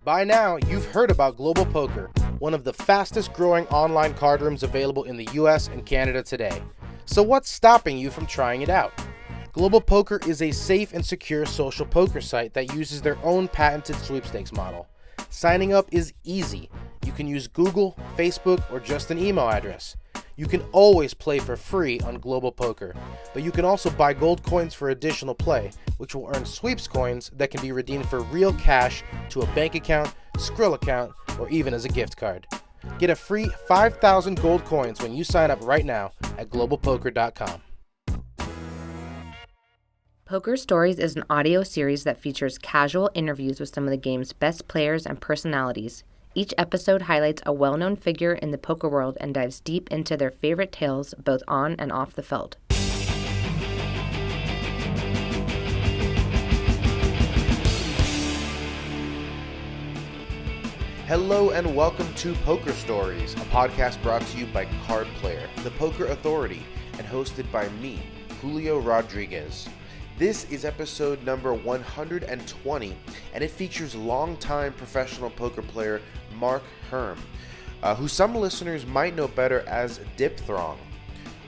By now, you've heard about Global Poker, one of the fastest growing online card rooms available in the US and Canada today. So what's stopping you from trying it out? Global Poker is a safe and secure social poker site that uses their own patented sweepstakes model. Signing up is easy. You can use Google, Facebook, or just an email address. You can always play for free on Global Poker, but you can also buy gold coins for additional play, which will earn sweeps coins that can be redeemed for real cash to a bank account, Skrill account, or even as a gift card. Get a free 5,000 gold coins when you sign up right now at globalpoker.com. Poker Stories is an audio series that features casual interviews with some of the game's best players and personalities. Each episode highlights a well-known figure in the poker world and dives deep into their favorite tales, both on and off the feld. Hello and welcome to Poker Stories, a podcast brought to you by Card Player, the poker authority, and hosted by me, Julio Rodriguez. This is episode number 120, and it features longtime professional poker player Mark Herm, who some listeners might know better as Dipthrong.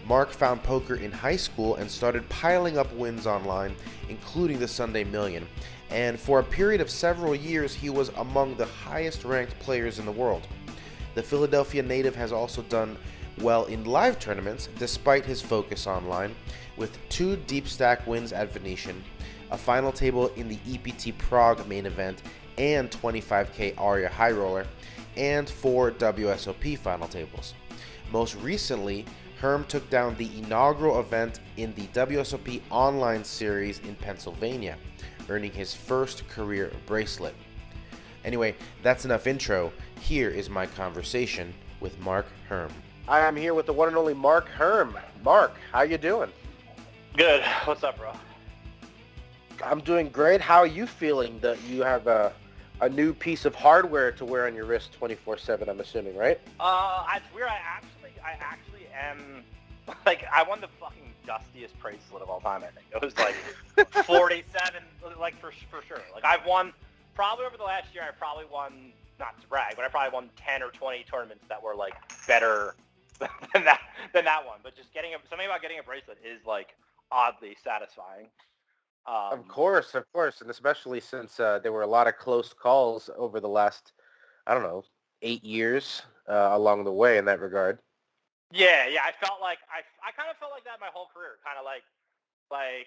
Mark found poker in high school and started piling up wins online, including the Sunday Million, and for a period of several years he was among the highest ranked players in the world. The Philadelphia native has also done well in live tournaments despite his focus online, with 2 DeepStack wins at Venetian, a final table in the EPT Prague main event and 25k Aria high roller, and 4 WSOP final tables. Most recently, Herm took down the inaugural event in the WSOP Online series in Pennsylvania, earning his first career bracelet. Anyway, that's enough intro. Here is my conversation with Mark Herm. I am here with the one and only Mark Herm. Mark, how you doing? Good. What's up, bro? I'm doing great. How are you feeling that you have a new piece of hardware to wear on your wrist 24/7, I'm assuming, right? It's weird. I actually am, like, I won the fucking dustiest bracelet of all time, I think. It was, like, 47, like, for sure. Like, I've won, probably over the last year, I probably won, not to brag, but I probably won 10 or 20 tournaments that were, like, better than that one. But just something about getting a bracelet is, like, oddly satisfying. Of course, and especially since there were a lot of close calls over the last, 8 years along the way in that regard. Yeah, I felt like I kind of felt like that my whole career, kind of like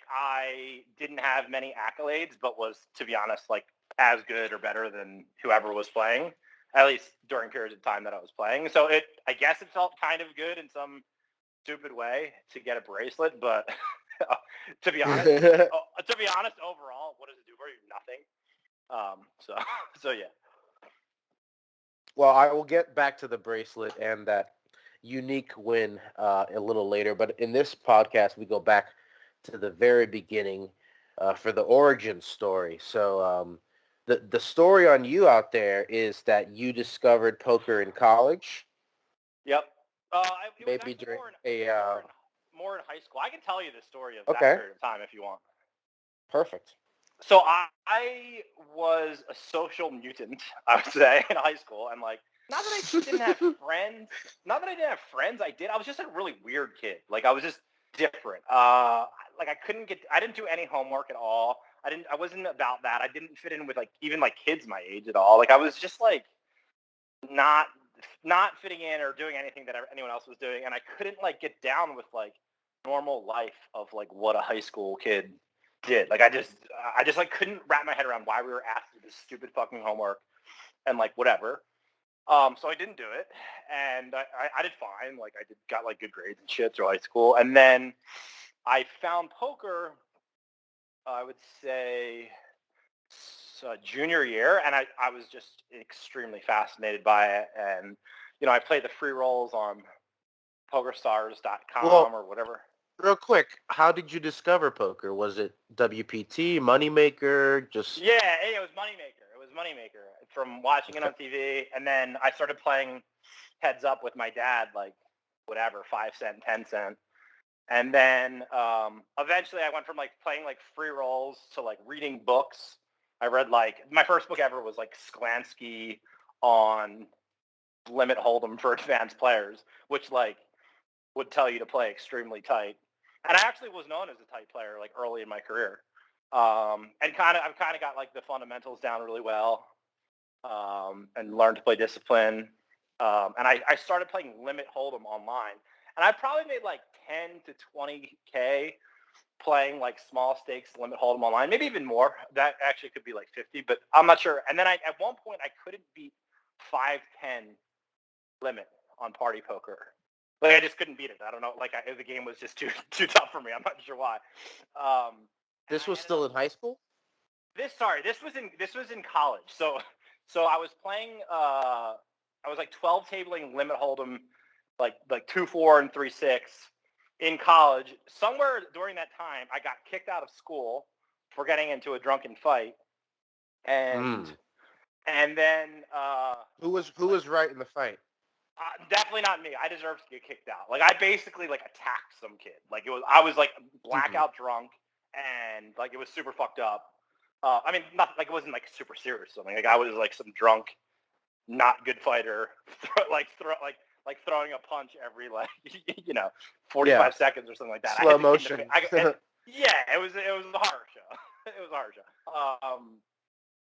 I didn't have many accolades, but was, to be honest, like as good or better than whoever was playing, at least during periods of time that I was playing. So I guess it felt kind of good in some stupid way to get a bracelet, but to be honest, overall, what does it do for you? Nothing. So yeah. Well, I will get back to the bracelet and that unique win a little later, but in this podcast, we go back to the very beginning for the origin story. So the story on you out there is that you discovered poker in college. Yep. Maybe during more in high school. I can tell you the story of Okay. that period of time if you want. Perfect. So I was a social mutant, I would say, in high school, and like, not that I didn't have friends. Not that I didn't have friends. I did. I was just a really weird kid. Like, I was just different. Like, I didn't do any homework at all. I wasn't about that. I didn't fit in with like even like kids my age at all. Like, I was just like not fitting in or doing anything that anyone else was doing, and I couldn't like get down with like normal life of like what a high school kid did. Like, I just like couldn't wrap my head around why we were asked to do this stupid fucking homework and like whatever. So I didn't do it, and I did fine. Like, got like good grades and shit through high school, and then I found poker. I would say junior year, and I was just extremely fascinated by it, and I played the free rolls on PokerStars.com or whatever. Real quick, how did you discover poker? Was it WPT, Moneymaker, just... Yeah, it was Moneymaker. It was Moneymaker from watching it on TV, and then I started playing heads up with my dad, like, whatever, 5 cent, 10 cent. And then eventually I went from, like, playing, like, free rolls to, like, reading books. I read like my first book ever was like Sklansky on limit hold'em for advanced players, which like would tell you to play extremely tight. And I actually was known as a tight player like early in my career. And I've kind of got like the fundamentals down really well, and learned to play discipline. And I started playing limit hold'em online, and I probably made like 10 to 20K playing like small stakes limit hold'em online, maybe even more. That actually could be like 50, but I'm not sure. And then at one point I couldn't beat 510 limit on party poker. Like I just couldn't beat it. I don't know. Like the game was just too tough for me. I'm not sure why. This was still in high school? This was in college. So I was playing. I was like 12 tabling limit hold'em, like 2-4 and 3-6 in college. Somewhere during that time, I got kicked out of school for getting into a drunken fight, and then who was right in the fight? Definitely not me. I deserved to get kicked out. Like I basically like attacked some kid. Like I was like blackout drunk, and like it was super fucked up. I mean, not like it wasn't like super serious or something. Like I was like some drunk, not good fighter, throwing a punch every 45 seconds or something like that. Slow motion. Yeah, it was a horror show. It was a horror show.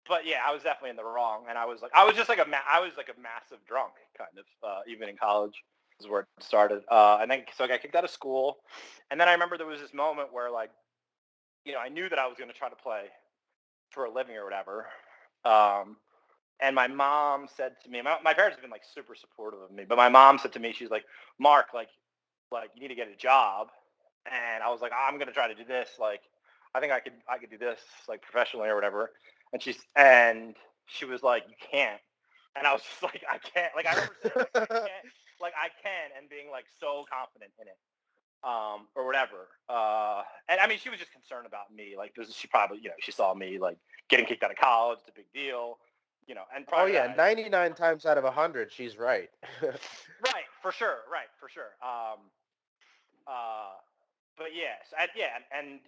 But yeah, I was definitely in the wrong, and I was just like a massive drunk kind of, even in college is where it started. And then so I got kicked out of school, and then I remember there was this moment where like, I knew that I was going to try to play for a living or whatever. And my mom said to me, my parents have been like super supportive of me, but my mom said to me, she's like, Mark, like you need to get a job. And I was like, I'm going to try to do this. Like, I think I could do this like professionally or whatever. And she was like, you can't. And I was just like, I can't. Like, I remember saying, I can, and being like so confident in it, or whatever. And I mean, she was just concerned about me. Like, she probably, she saw me like getting kicked out of college. It's a big deal, and probably. 99 times out of 100, she's right. Right, for sure. But yes, and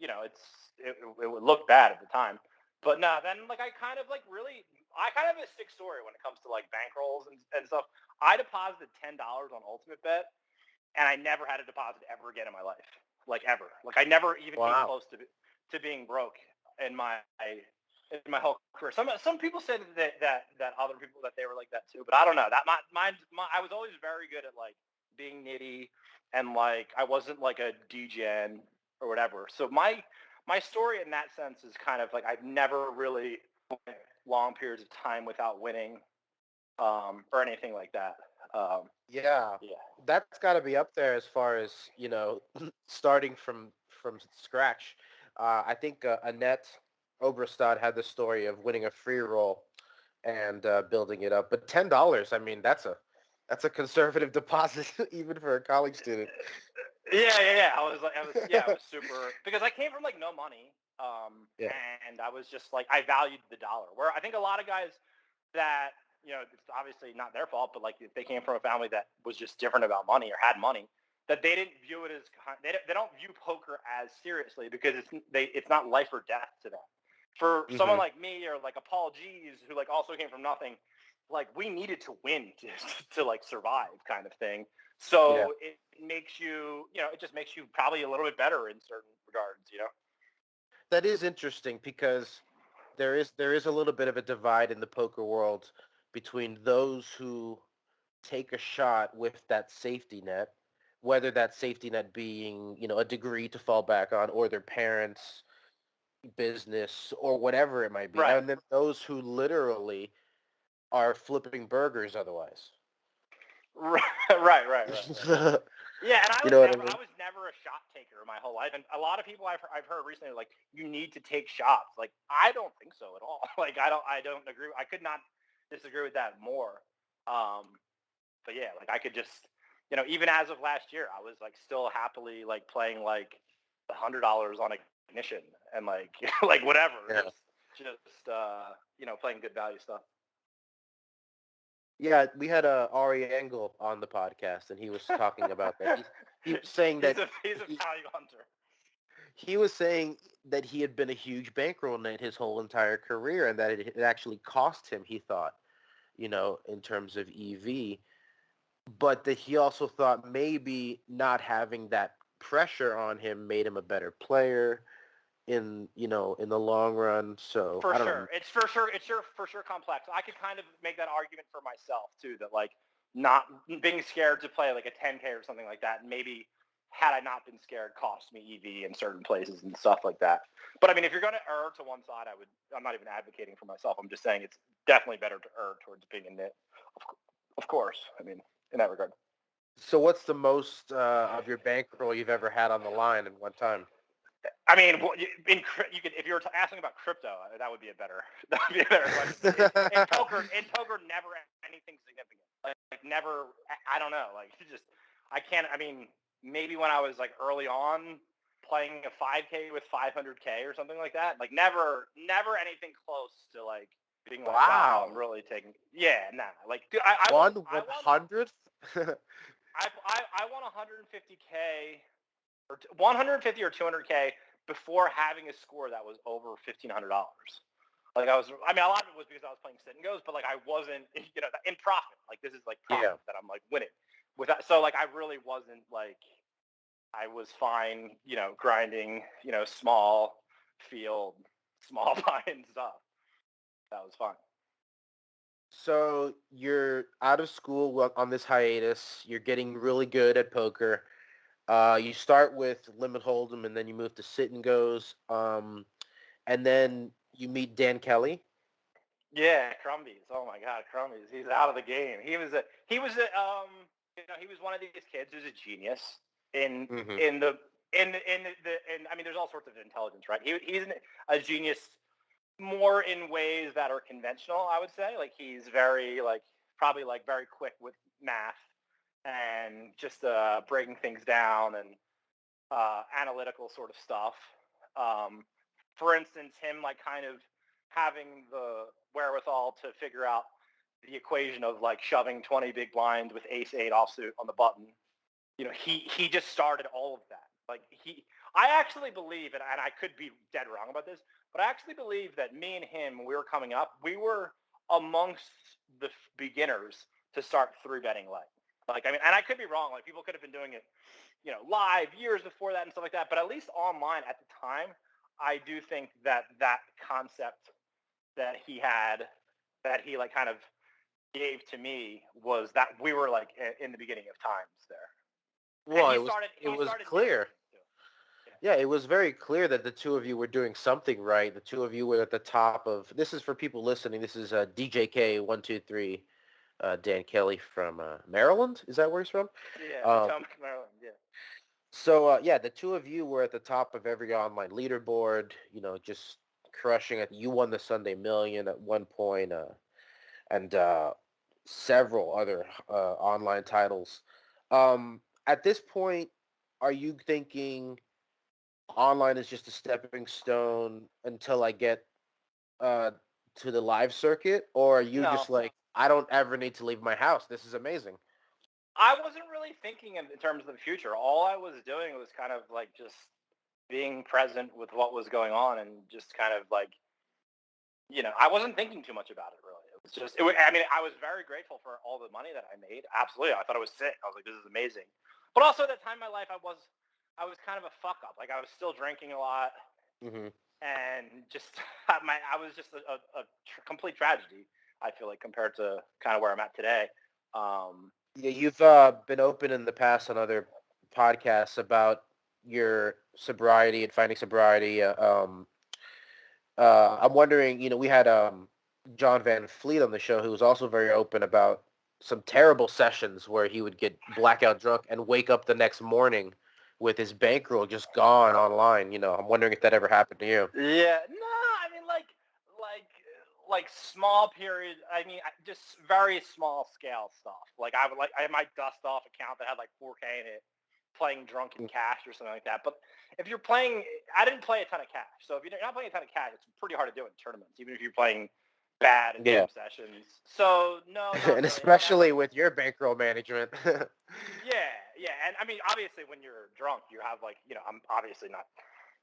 it would look bad at the time. But no, then like I kind of have a sick story when it comes to like bankrolls and stuff. I deposited $10 on Ultimate Bet, and I never had a deposit ever again in my life, like ever. Like I never even came close to being broke in my whole career. Some people said that other people that they were like that too, but I don't know. That I was always very good at like being nitty, and like I wasn't like a degen or whatever. So my story in that sense is kind of like I've never really went long periods of time without winning, or anything like that. Yeah, that's got to be up there as far as starting from scratch. I think Annette Oberstad had the story of winning a free roll and building it up. But $10, I mean, that's a conservative deposit even for a college student. Yeah. I was super, because I came from like no money, and I was just like, I valued the dollar. Where I think a lot of guys that, it's obviously not their fault, but like if they came from a family that was just different about money or had money, that they didn't view it as, they don't view poker as seriously because it's not life or death to them. For someone like me or like a Paul G's who like also came from nothing, like we needed to win to like survive kind of thing. So it makes you, it just makes you probably a little bit better in certain regards, That is interesting because there is a little bit of a divide in the poker world between those who take a shot with that safety net, whether that safety net being, a degree to fall back on or their parents' business or whatever it might be. Right. And then those who literally are flipping burgers otherwise. Right. Yeah, and I was never a shot taker my whole life, and a lot of people I've heard recently like, you need to take shots. Like I don't think so at all. Like I don't agree. I could not disagree with that more. But yeah, like I could just, even as of last year, I was like still happily like playing like $100 on Ignition and like like whatever, just playing good value stuff. Yeah, we had Aria on the podcast, and he was talking about that. He was saying that he's a value hunter. he was saying that he had been a huge bankroll nut his whole entire career, and that it actually cost him. He thought, in terms of EV, but that he also thought maybe not having that pressure on him made him a better player in the long run. So For I don't sure. know. It's for sure complex. I could kind of make that argument for myself too, that like not being scared to play like a 10K or something like that, maybe had I not been scared cost me EV in certain places and stuff like that. But I mean, if you're going to err to one side, I'm not even advocating for myself. I'm just saying it's definitely better to err towards being a nit. Of course. I mean, in that regard. So what's the most of your bankroll you've ever had on the line in one time? I mean, you could if you were asking about crypto, that would be a better question. In poker, never anything significant. Like never. I don't know. Like just I can't. I mean, maybe when I was like early on playing a 5K with 500K or something like that. Like never anything close to like being like, wow, I'm really taking. Yeah, nah. Like dude, I 1/100th. I won 150K. Or 150 or 200K before having a score that was over $1,500. Like a lot of it was because I was playing sit and goes, but like I wasn't, in profit. Like this is like profit that I'm like winning with that. So like I really wasn't like, I was fine, grinding, small field, small blind stuff. That was fun. So you're out of school on this hiatus. You're getting really good at poker. You start with limit hold'em, and then you move to sit and goes, and then you meet Dan Kelly. Yeah, Crumbies. Oh my God, Crumbies. He's out of the game. He was one of these kids who's a genius in the I mean, there's all sorts of intelligence, right? He's a genius more in ways that are conventional, I would say. Like he's very probably very quick with math and just breaking things down and analytical sort of stuff. For instance, him kind of having the wherewithal to figure out the equation of shoving 20 big blinds with ace 8 offsuit on the button. He just started all of that. I actually believe, and I could be dead wrong about this, but I actually believe that me and him, when we were coming up, we were amongst the beginners to start 3-betting light. And I could be wrong. People could have been doing it, live years before that and stuff like that. But at least online at the time, I do think that concept that he had, that he kind of gave to me, was that we were in the beginning of times there. Well, it was clear. Yeah, it was very clear that the two of you were doing something right. The two of you were at the top of. This is for people listening. This is DJK123, Dan Kelly from Maryland. Is that where he's from? Yeah, Potomac, Maryland. Yeah. So the two of you were at the top of every online leaderboard. Just crushing it. You won the Sunday Million at one point, and several other online titles. At this point, are you thinking online is just a stepping stone until I get to the live circuit, or are you just like, I don't ever need to leave my house? This is amazing. I wasn't really thinking in terms of the future. All I was doing was kind of just being present with what was going on, and just kind of I wasn't thinking too much about it really. It was just, I was very grateful for all the money that I made. Absolutely. I thought it was sick. I was like, this is amazing. But also at that time in my life, I was kind of a fuck up. I was still drinking a lot, and just I was just a complete tragedy. I feel like, compared to kind of where I'm at today. Yeah, you've been open in the past on other podcasts about your sobriety and finding sobriety. I'm wondering, we had John Van Fleet on the show, who was also very open about some terrible sessions where he would get blackout drunk and wake up the next morning with his bankroll just gone online. I'm wondering if that ever happened to you. Yeah, no, small period. Just very small scale stuff. I might dust off account that had 4K in it, playing drunk in cash or something like that. But if you're playing, I didn't play a ton of cash. So if you're not playing a ton of cash, it's pretty hard to do it in tournaments, even if you're playing bad in some sessions. So no, not and really. especially with your bankroll management. Yeah, and obviously when you're drunk, you have I'm obviously not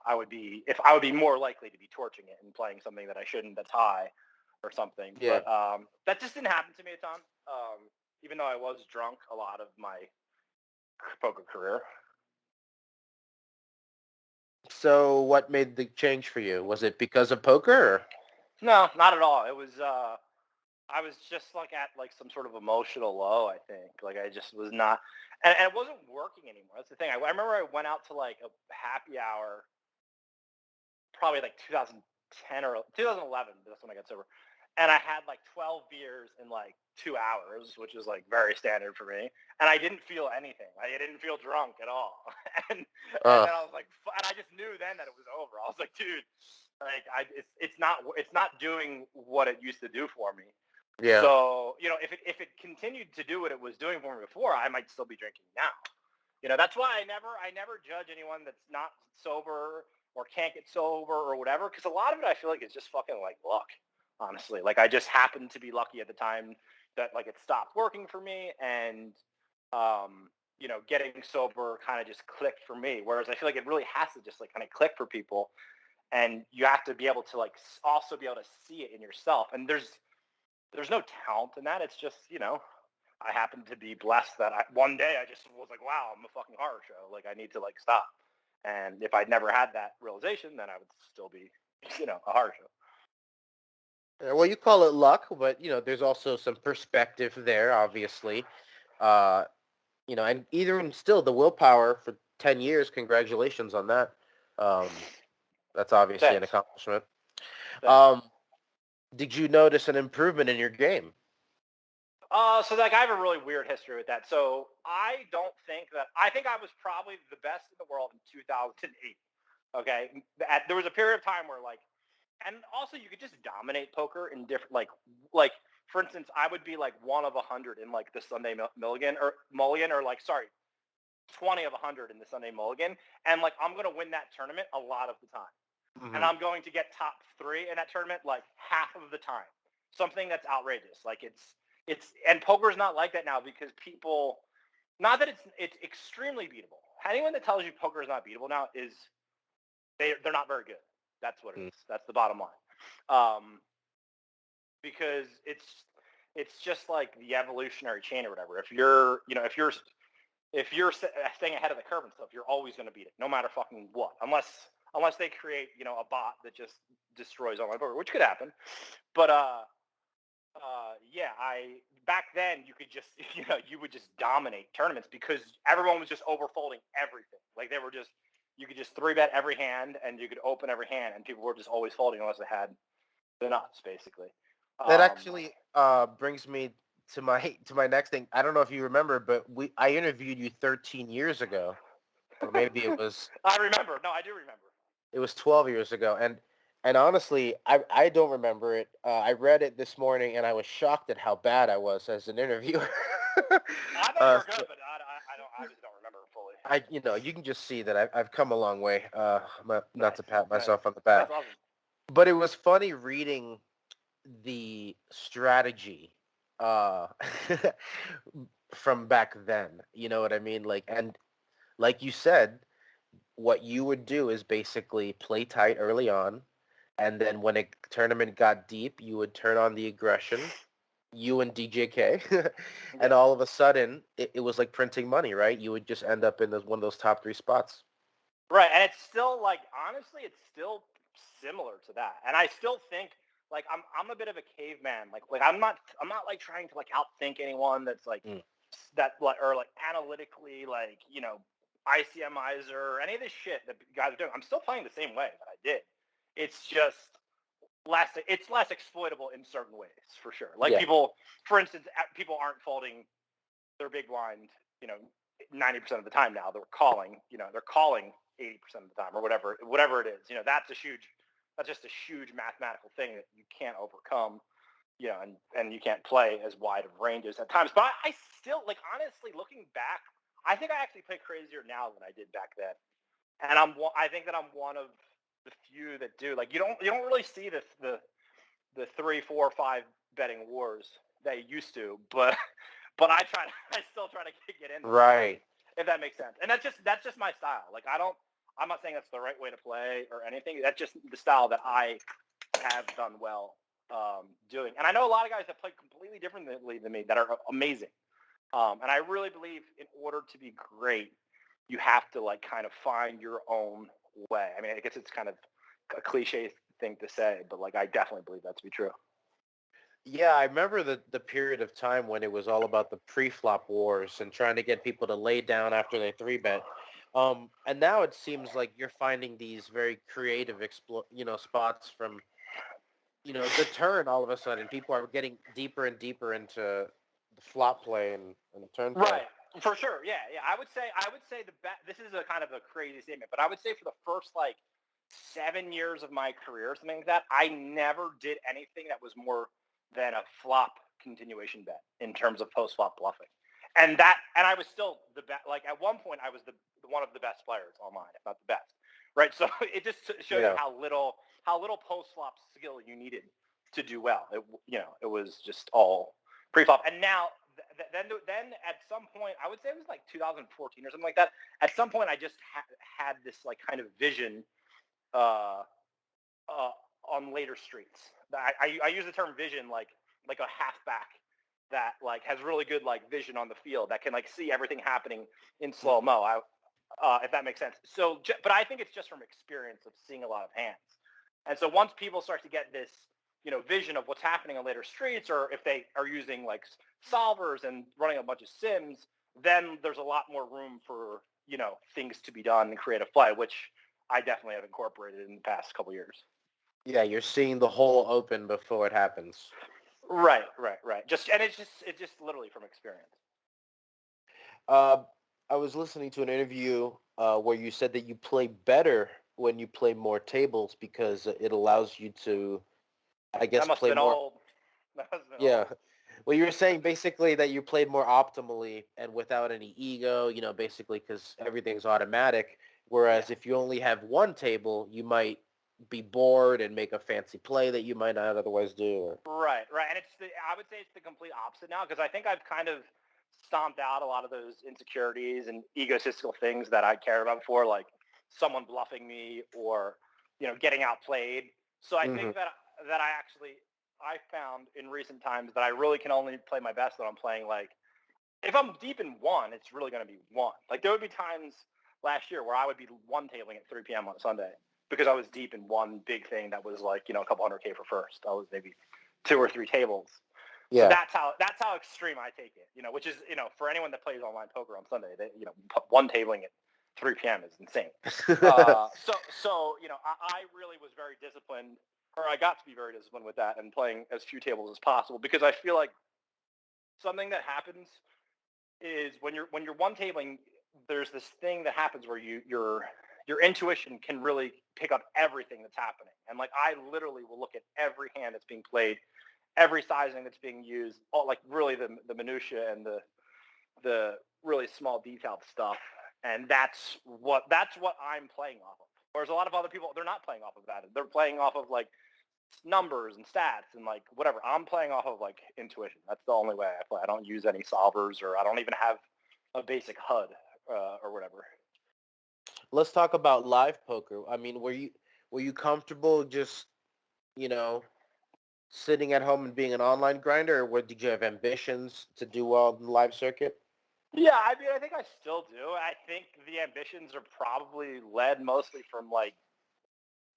I would be more likely to be torching it and playing something that I shouldn't, that's high or something. Yeah. But that just didn't happen to me a ton. Even though I was drunk a lot of my poker career. So what made the change for you? Was it because of poker? Or? No, not at all. It was I was just like at like some sort of emotional low, I think. Like I just was not, and it wasn't working anymore. That's the thing. I remember I went out to like a happy hour, probably like 2010 or 2011. That's when I got sober, and I had like 12 beers in like 2 hours, which is like very standard for me. And I didn't feel anything. I didn't feel drunk at all. and then I was like, and I just knew then that it was over. I was like, dude, like it's not doing what it used to do for me. Yeah. So, if it continued to do what it was doing for me before, I might still be drinking now. That's why I never judge anyone that's not sober or can't get sober or whatever, because a lot of it I feel like is just fucking like luck, honestly. Like I just happened to be lucky at the time that like it stopped working for me, and getting sober kind of just clicked for me. Whereas I feel like it really has to just like kind of click for people, and you have to be able to like also be able to see it in yourself. And there's no talent in that. It's just, I happen to be blessed that one day I just was like, wow, I'm a fucking horror show. Like I need to like stop. And if I'd never had that realization, then I would still be, a horror show. Well, you call it luck, but there's also some perspective there, obviously. And even still, the willpower for 10 years. Congratulations on that. That's obviously an accomplishment. Did you notice an improvement in your game? So like I have a really weird history with that. So I think I was probably the best in the world in 2008. Okay. There was a period of time where like, and also you could just dominate poker in different, like for instance, I would be like 1 of 100 in like the Sunday mulligan, or 20 of 100 in the Sunday mulligan. And like, I'm going to win that tournament a lot of the time. Mm-hmm. And I'm going to get top 3 in that tournament, like half of the time, something that's outrageous. Like and poker is not like that now, because people, not that it's extremely beatable. Anyone that tells you poker is not beatable now is they're not very good. That's what it is. That's the bottom line. Because it's just like the evolutionary chain or whatever. If you're staying ahead of the curve and stuff, you're always going to beat it, no matter fucking what. Unless they create, a bot that just destroys online poker, which could happen. But back then you could just, you would just dominate tournaments because everyone was just overfolding everything. Like you could just 3-bet every hand, and you could open every hand, and people were just always folding unless they had the nuts, basically. That actually brings me to my next thing. I don't know if you remember, but I interviewed you 13 years ago, or maybe it was. I remember. No, I do remember. It was 12 years ago, and honestly, I don't remember it. I read it this morning, and I was shocked at how bad I was as an interviewer. I thought you were good, but I just don't remember it fully. You can just see that I've come a long way. Not to pat myself on the back, That's awesome. But it was funny reading the strategy from back then. You know what I mean? And like you said, what you would do is basically play tight early on, and then when a tournament got deep, you would turn on the aggression, you and DJK, and all of a sudden, it was like printing money, right? You would just end up in one of those top 3 spots. Right, and it's still like, honestly, it's still similar to that. And I still think like I'm a bit of a caveman. Like I'm not like trying to like outthink anyone that's like that, like, or like analytically, like, ICMizer or any of this shit that guys are doing. I'm still playing the same way that I did. It's just less exploitable in certain ways, for sure. Like people, for instance, people aren't folding their big blind, 90% of the time now. They're calling 80% of the time, or whatever it is. That's just a huge mathematical thing that you can't overcome, and you can't play as wide of ranges at times. But I still, like, honestly, looking back, I think I actually play crazier now than I did back then. And I think that I'm one of the few that do. Like, you don't really see the 3, 4, 5 betting wars that you used to, but I still try to get in there, right? If that makes sense. And that's just my style. Like, I'm not saying that's the right way to play or anything. That's just the style that I have done well doing. And I know a lot of guys that play completely differently than me that are amazing. And I really believe in order to be great, you have to like kind of find your own way. I mean, I guess it's kind of a cliche thing to say, but like I definitely believe that to be true. Yeah, I remember the period of time when it was all about the pre-flop wars and trying to get people to lay down after they 3-bet. And now it seems like you're finding these very creative spots from, the turn all of a sudden. People are getting deeper and deeper into the flop play and turn play. Right. For sure. Yeah. I would say this is a kind of a crazy statement, but I would say for the first like 7 years of my career, something like that, I never did anything that was more than a flop continuation bet in terms of post flop bluffing. And I was still the best. Like at one point, I was the one of the best players online, if not the best. Right. So it just shows you how little post flop skill you needed to do well. It was just all pre-flop. And now, then at some point, I would say it was like 2014 or something like that. At some point, I just had this like kind of vision on later streets. I use the term vision like a halfback that like has really good like vision on the field that can like see everything happening in slow mo. If that makes sense. So, but I think it's just from experience of seeing a lot of hands. And so once people start to get this, vision of what's happening on later streets, or if they are using like solvers and running a bunch of sims, then there's a lot more room for, things to be done in creative play, which I definitely have incorporated in the past couple of years. Yeah, you're seeing the hole open before it happens. Right. It's just literally from experience. I was listening to an interview where you said that you play better when you play more tables because it allows you to, I guess, That must play have been more. old. That must have been Yeah. old. Well, you were saying basically that you played more optimally and without any ego, basically because everything's automatic. Whereas if you only have one table, you might be bored and make a fancy play that you might not otherwise do. Right. And I would say it's the complete opposite now, because I think I've kind of stomped out a lot of those insecurities and egotistical things that I cared about before, like someone bluffing me or, getting outplayed. So I think that I found in recent times that I really can only play my best when I'm playing like, if I'm deep in one, it's really going to be one. Like there would be times last year where I would be one tabling at 3 p.m. on a Sunday because I was deep in one big thing that was like, a couple $100K for first. I was maybe 2 or 3 tables. Yeah. So that's how extreme I take it, which is, for anyone that plays online poker on Sunday, they, one tabling at 3 p.m. is insane. So, I really was very disciplined, or I got to be very disciplined with that and playing as few tables as possible, because I feel like something that happens is when you're one tabling, there's this thing that happens where your intuition can really pick up everything that's happening. And like I literally will look at every hand that's being played, every sizing that's being used, all like really the minutia and the really small detailed stuff. And that's what I'm playing off of. Whereas a lot of other people, they're not playing off of that. They're playing off of like numbers and stats and like whatever. I'm playing off of like intuition. That's the only way I play. I don't use any solvers, or I don't even have a basic HUD or whatever. Let's talk about live poker. I mean, were you comfortable just, sitting at home and being an online grinder, or did you have ambitions to do well in the live circuit? Yeah, I mean, I think I still do. I think the ambitions are probably led mostly from like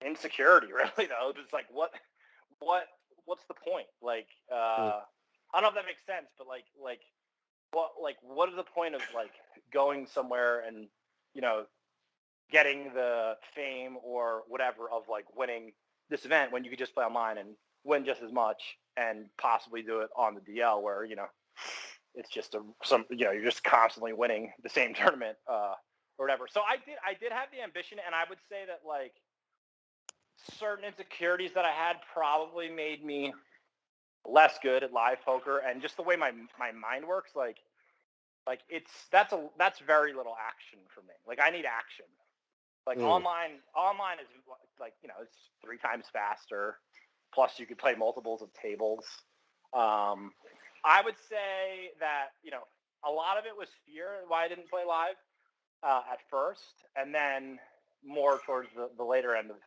insecurity, really, though. It's like what's the point? Like, I don't know if that makes sense, but what is the point of like going somewhere and getting the fame or whatever of like winning this event when you could just play online and win just as much and possibly do it on the DL where it's just you're just constantly winning the same tournament or whatever. So I did have the ambition, and I would say that like certain insecurities that I had probably made me less good at live poker, and just the way my mind works, like that's very little action for me. Like I need action. Like online is like it's 3 times faster. Plus you could play multiples of tables. I would say that a lot of it was fear why I didn't play live at first, and then more towards the later end of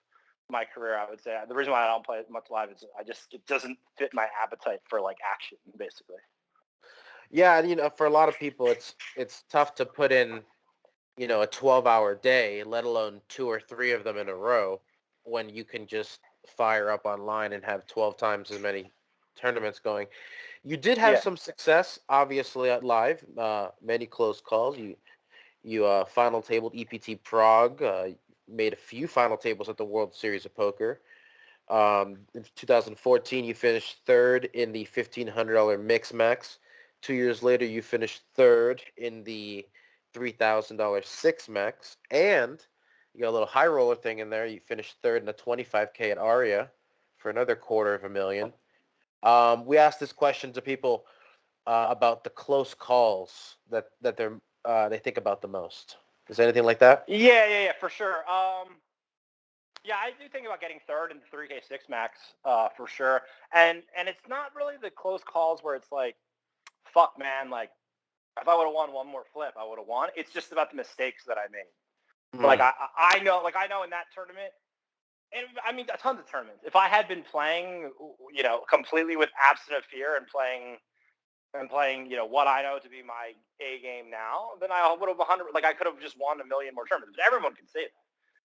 my career, I would say. The reason why I don't play much live is it doesn't fit my appetite for like action, basically. Yeah, and for a lot of people, it's tough to put in, a 12-hour day, let alone 2 or 3 of them in a row, when you can just fire up online and have 12 times as many tournaments going. You did have Yeah. some success, obviously, at live. Many close calls. You final tabled EPT Prague. Made a few final tables at the World Series of Poker. In 2014, you finished third in the $1,500 Mix Max. 2 years later, you finished third in the $3,000 Six Max, and you got a little high roller thing in there. You finished third in the 25K at Aria for another $250,000. We asked this question to people about the close calls that they think about the most. Is there anything like that? Yeah, for sure. Yeah, I do think about getting third in the 3K Six Max for sure, and it's not really the close calls where it's like, fuck, man, like if I would have won one more flip, I would have won. It's just about the mistakes that I made. Like I know in that tournament, and I mean tons of tournaments. If I had been playing, completely with absent of fear and playing, what I know to be my A game now, then I would have 100. Like I could have just won a million more tournaments. But everyone can say that.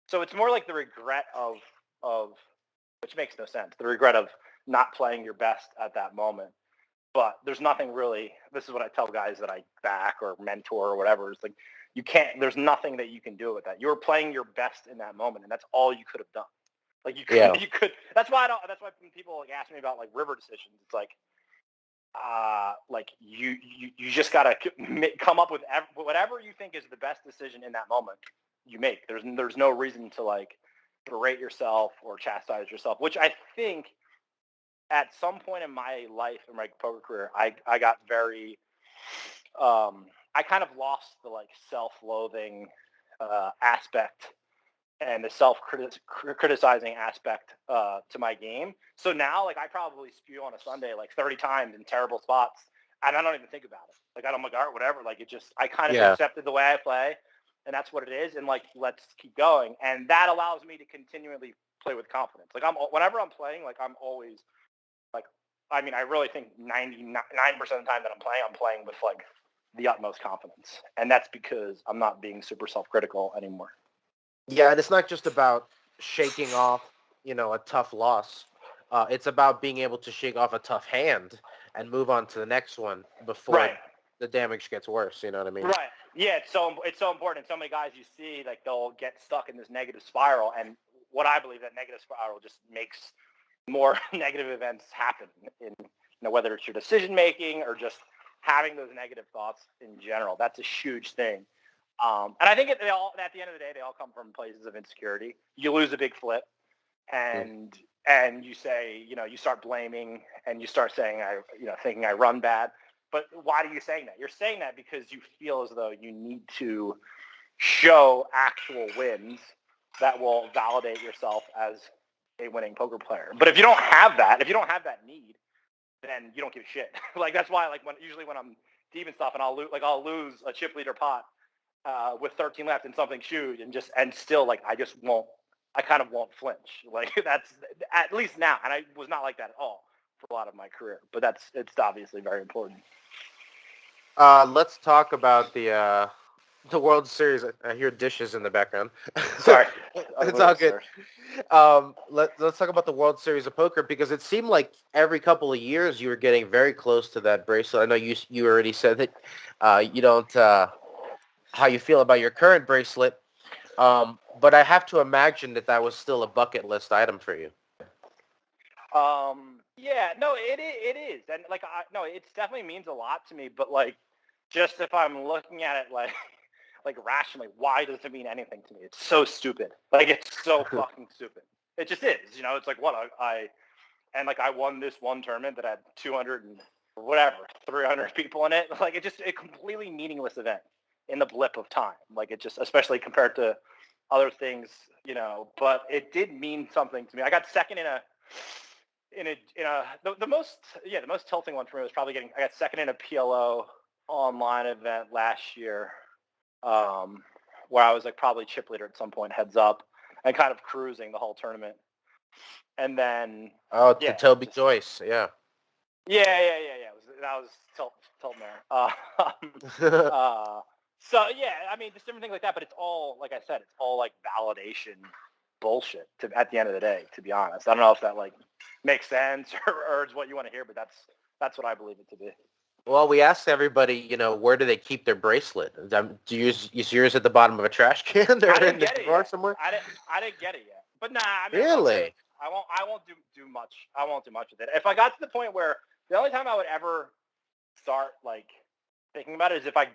So it's more like the regret of which makes no sense. The regret of not playing your best at that moment. But there's nothing really. This is what I tell guys that I back or mentor or whatever. It's like you can't. There's nothing that you can do with that. You were playing your best in that moment, and that's all you could have done. Like you could. Yeah. You could. That's why I don't. That's why when people like ask me about like river decisions, it's like you just gotta come up with whatever you think is the best decision in that moment. You make. There's no reason to like berate yourself or chastise yourself, which I think at some point in my life, in my poker career, I got very, I kind of lost the like self-loathing aspect and the self-criticizing aspect to my game. So now, like, I probably spew on a Sunday like 30 times in terrible spots, and I don't even think about it. Like, I'm like, all right, whatever. Like, I kind of accepted the way I play, and that's what it is. And like, let's keep going. And that allows me to continually play with confidence. Like, whenever I'm playing, like, I'm always like, I mean, I really think 99% of the time that I'm playing with like the utmost confidence, and that's because I'm not being super self-critical anymore. Yeah, and it's not just about shaking off, a tough loss. It's about being able to shake off a tough hand and move on to the next one before the damage gets worse. You know what I mean? Right. Yeah, it's so important. So many guys you see, like, they'll get stuck in this negative spiral, and what I believe that negative spiral just makes more negative events happen in, whether it's your decision making or just having those negative thoughts in general. That's a huge thing. And I think at the end of the day, they all come from places of insecurity. You lose a big flip, and you say, you start blaming, and you start saying, thinking I run bad. But why are you saying that? You're saying that because you feel as though you need to show actual wins that will validate yourself as a winning poker player. But if you don't have that need, then you don't give a shit. Like, that's why, like, when I'm deep and stuff, and I'll lose a chip leader pot with 13 left and something huge, and still, like, I kind of won't flinch. Like, that's at least now, and I was not like that at all for a lot of my career, but it's obviously very important. Let's talk about the World Series. I hear dishes in the background. Sorry. It's all good. Let's talk about the World Series of Poker, because it seemed like every couple of years you were getting very close to that bracelet. I know you already said that you don't how you feel about your current bracelet, but I have to imagine that was still a bucket list item for you. Yeah, no, it is, and like, no, it definitely means a lot to me. But like, just if I'm looking at it like rationally, why does it mean anything to me? It's so stupid. Like, it's so fucking stupid. It just is. It's like, what I won this one tournament that had 200 and whatever 300 people in it. Like, it's just a completely meaningless event in the blip of time. Like, it just, especially compared to other things, But it did mean something to me. I got second the most tilting one for me was probably I got second in a PLO online event last year. where I was like probably chip leader at some point, heads up, and kind of cruising the whole tournament. And then to Toby Joyce, yeah. Yeah. That was tilting there. So yeah, I mean, just different things like that. But it's all, like I said, it's all like validation bullshit. At the end of the day, to be honest, I don't know if that like makes sense or is what you want to hear, but that's what I believe it to be. Well, we asked everybody, where do they keep their bracelet? Do you use yours at the bottom of a trash can or in the drawer somewhere? I didn't get it yet. But nah, I mean, really? I won't do much. I won't do much with it. If I got to the point where the only time I would ever start like thinking about it is if I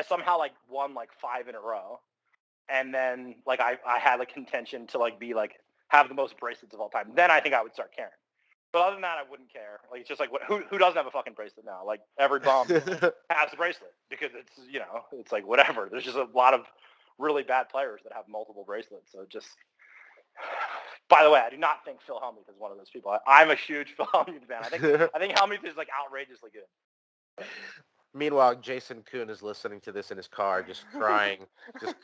somehow like won like 5 in a row, and then like I had like contention to like be like have the most bracelets of all time. Then I think I would start caring. But other than that, I wouldn't care. Like it's just like who doesn't have a fucking bracelet now? Like every bum has a bracelet because it's it's like whatever. There's just a lot of really bad players that have multiple bracelets. So just. By the way, I do not think Phil Hellmuth is one of those people. I'm a huge Phil Hellmuth fan. I think Hellmuth is like outrageously good. Meanwhile, Jason Kuhn is listening to this in his car, just crying. I'm good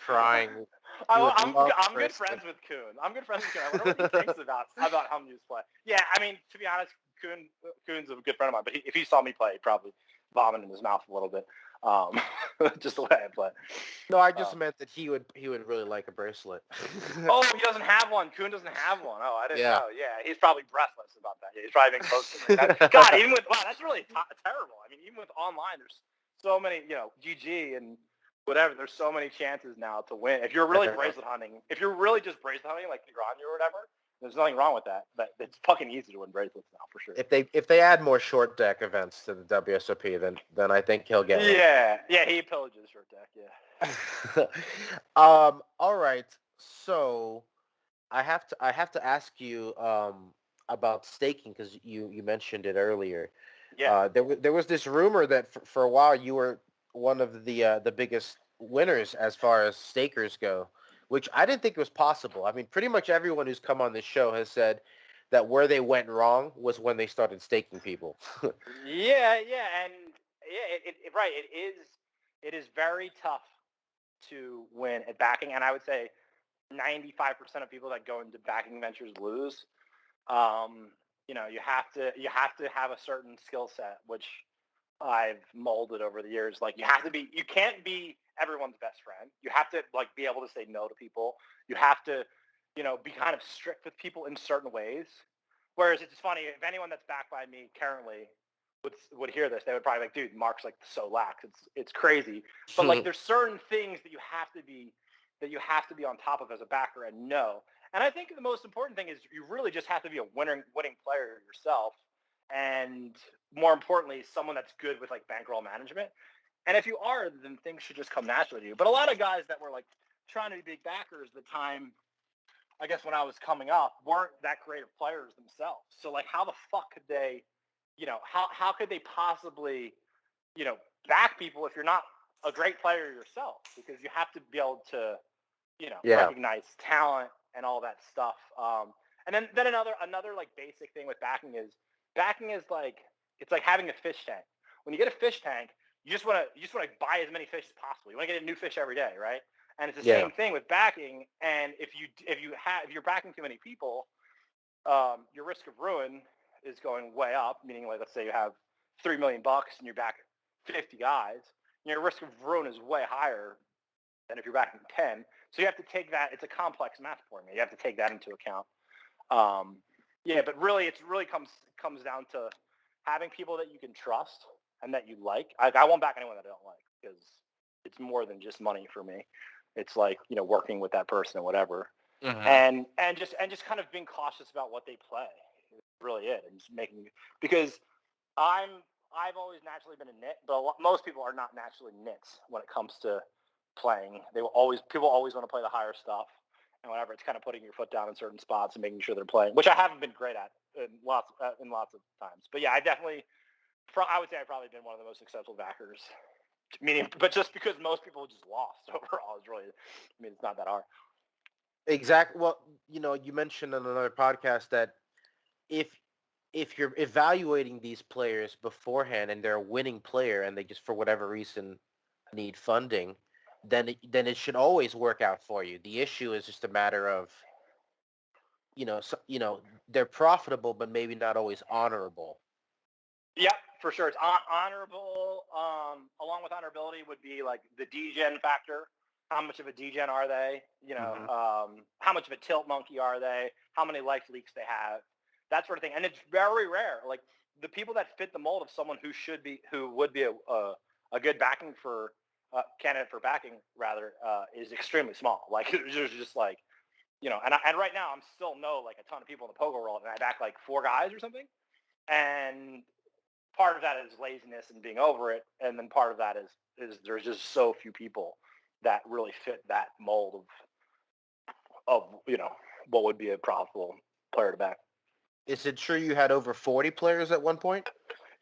friends with Kuhn. I wonder what he thinks about Hellmuth's play. Yeah, I mean, to be honest, Kuhn's a good friend of mine. But if he saw me play, he'd probably vomit in his mouth a little bit. Just the way I play. No, I just meant that he would really like a bracelet. Oh, he doesn't have one. Kuhn doesn't have one. Oh, I didn't know. Yeah, he's probably breathless about that. He's probably been close to that. God, that's really terrible. I mean, even with online, there's so many, GG and whatever. There's so many chances now to win. If you're really bracelet hunting, if you're really just bracelet hunting, like Grania or whatever, there's nothing wrong with that. But it's fucking easy to win bracelets now, for sure. If they add more short deck events to the WSOP, then I think he'll get one. Yeah, he pillages short deck. Yeah. All right. So I have to ask you about staking because you mentioned it earlier. Yeah. There was this rumor that for a while you were one of the biggest winners as far as stakers go, which I didn't think was possible. I mean, pretty much everyone who's come on this show has said that where they went wrong was when they started staking people. Yeah, and right. It is very tough to win at backing, and I would say 95% of people that go into backing ventures lose. You have to have a certain skill set, which I've molded over the years. Like you can't be everyone's best friend. You have to like be able to say no to people. You have to, be kind of strict with people in certain ways. Whereas it's funny, if anyone that's backed by me currently would hear this, they would probably be like, dude, Mark's like so lax. It's crazy. But like there's certain things that you have to be on top of as a backer and know. And I think the most important thing is you really just have to be a winning player yourself. And more importantly, someone that's good with like bankroll management. And if you are, then things should just come naturally to you. But a lot of guys that were like trying to be big backers at the time, I guess when I was coming up, weren't that great of players themselves. So like how the fuck could they, how could they possibly, back people if you're not a great player yourself? Because you have to be able to, recognize talent and all that stuff. And then another like basic thing with backing is like it's like having a fish tank. When you get a fish tank, you just want to buy as many fish as possible. You want to get a new fish every day, right? And it's the same thing with backing. And if you're backing too many people, your risk of ruin is going way up. Meaning, like let's say you have $3 million and you back 50 guys, your risk of ruin is way higher than if you're backing 10. So you have to take that. It's a complex math formula. You have to take that into account. But really, it really comes down to having people that you can trust and that you like. I won't back anyone that I don't like because it's more than just money for me. It's like working with that person and whatever, and just kind of being cautious about what they play. It's really it, and just because I've always naturally been a nit, but most people are not naturally nits when it comes to playing. People always want to play the higher stuff. And whatever, it's kind of putting your foot down in certain spots and making sure they're playing, which I haven't been great at in lots of times. But yeah, I would say I've probably been one of the most successful backers. But just because most people just lost overall is really, it's not that hard. Exactly. Well, you mentioned on another podcast that if you're evaluating these players beforehand and they're a winning player and they just for whatever reason need funding, then it should always work out for you. The issue is just a matter of, they're profitable, but maybe not always honorable. Yep, for sure. It's honorable. Along with honorability would be like the degen factor. How much of a degen are they? How much of a tilt monkey are they? How many life leaks they have? That sort of thing. And it's very rare. Like the people that fit the mold of someone who would be a good backing for candidate for backing rather is extremely small. Like there's just like, and right now I'm still know like a ton of people in the poker world, and I back like 4 guys or something, and part of that is laziness and being over it, and then part of that is there's just so few people that really fit that mold of what would be a profitable player to back. Is it true you had over 40 players at one point?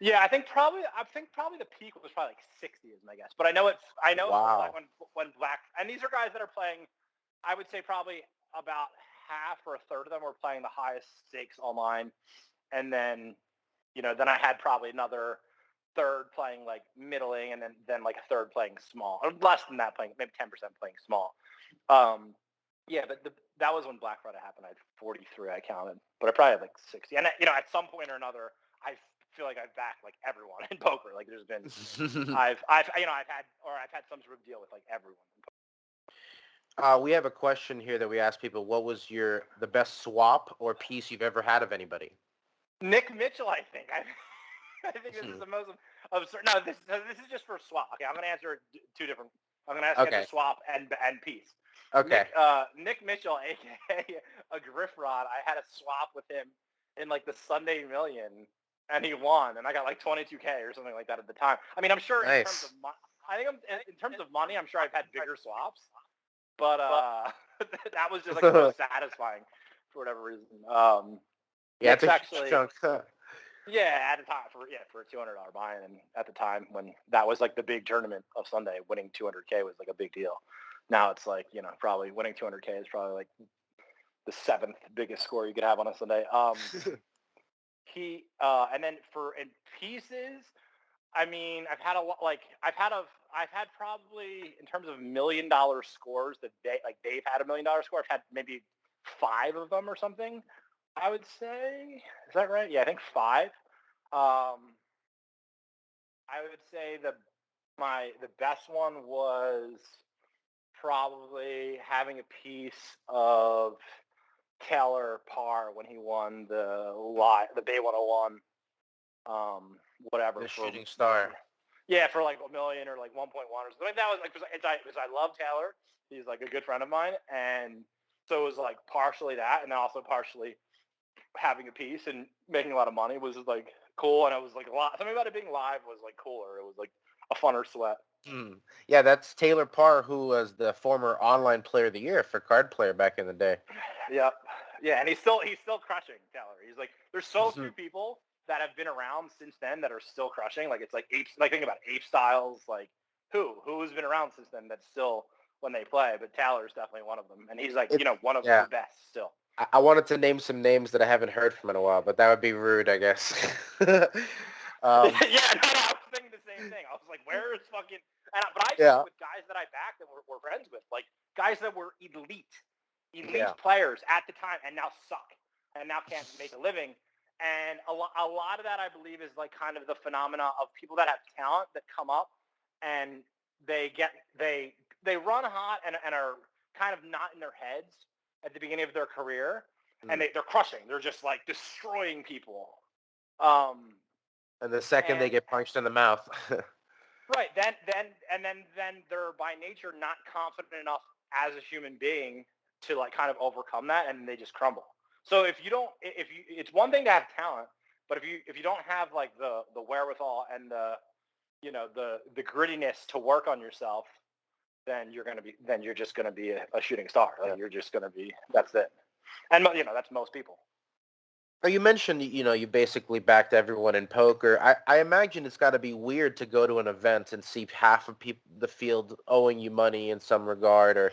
Yeah, I think probably the peak was probably like 60 is my guess. But I know Wow. when black, and these are guys that are playing, I would say probably about half or a third of them were playing the highest stakes online, and then then I had probably another third playing like middling, and then like a third playing small, or less than that playing maybe 10% playing small. Yeah, but that was when Black Friday happened. I had 43, I counted, but I probably had like 60. And at some point or another, I feel like I've backed like everyone in poker. Like there's been, I've had some sort of deal with like everyone. We have a question here that we ask people: what was the best swap or piece you've ever had of anybody? Nick Mitchell, I think. I think this is the most absurd. No, this is just for swap. Okay, I'm going to answer 2 different. I'm going to answer swap and piece. Okay. Nick Mitchell, aka a Griff Rod. I had a swap with him in like the Sunday Million, and he won, and I got like 22K or something like that at the time. I mean, I'm sure in terms of in terms of money, I'm sure I've had bigger swaps, but that was just like the most satisfying for whatever reason. Yeah, it's actually chunk. Yeah, at the time for a $200 buy-in, and at the time when that was like the big tournament of Sunday, winning 200K was like a big deal. Now it's like probably winning 200K is probably like the 7th biggest score you could have on a Sunday. And then in pieces, I mean, I've had a lot. Like I've had probably in terms of $1 million scores that they've had $1 million score. I've had maybe 5 of them or something. I would say, is that right? Yeah, I think 5. I would say the best one was probably having a piece of Taylor Parr when he won the Bay 101, whatever. The shooting star. Yeah, for like $1 million or like 1.1 or something. That was like because I love Taylor. He's like a good friend of mine, and so it was like partially that, and also partially having a piece and making a lot of money was like cool, and it was like a lot. Something about it being live was like cooler. It was like a funner sweat. Yeah, that's Taylor Parr, who was the former online player of the year for Card Player back in the day. Yep. Yeah, and he's still crushing, Taylor. He's like, there's so few people that have been around since then that are still crushing. Like it's like think about Ape Styles, like who's been around since then that's still when they play, but Taylor's definitely one of them, and he's like one of the best still. I wanted to name some names that I haven't heard from in a while, but that would be rude, I guess. Yeah, no, I was thinking the same thing. I was like, where is fucking... But I did with guys that I backed that we're friends with, like guys that were elite players at the time and now suck and now can't make a living. And a lot of that, I believe, is like kind of the phenomena of people that have talent that come up and they run hot and are kind of not in their heads at the beginning of their career, and they're crushing. They're just like destroying people. And the second they get punched in the mouth. Right. Then they're by nature not confident enough as a human being to like kind of overcome that, and they just crumble. So it's one thing to have talent, but if you don't have like the wherewithal and the grittiness to work on yourself, then you're just gonna be a shooting star. Like you're just gonna be, that's it. And that's most people. You mentioned, you basically backed everyone in poker. I imagine it's got to be weird to go to an event and see half of the field owing you money in some regard, or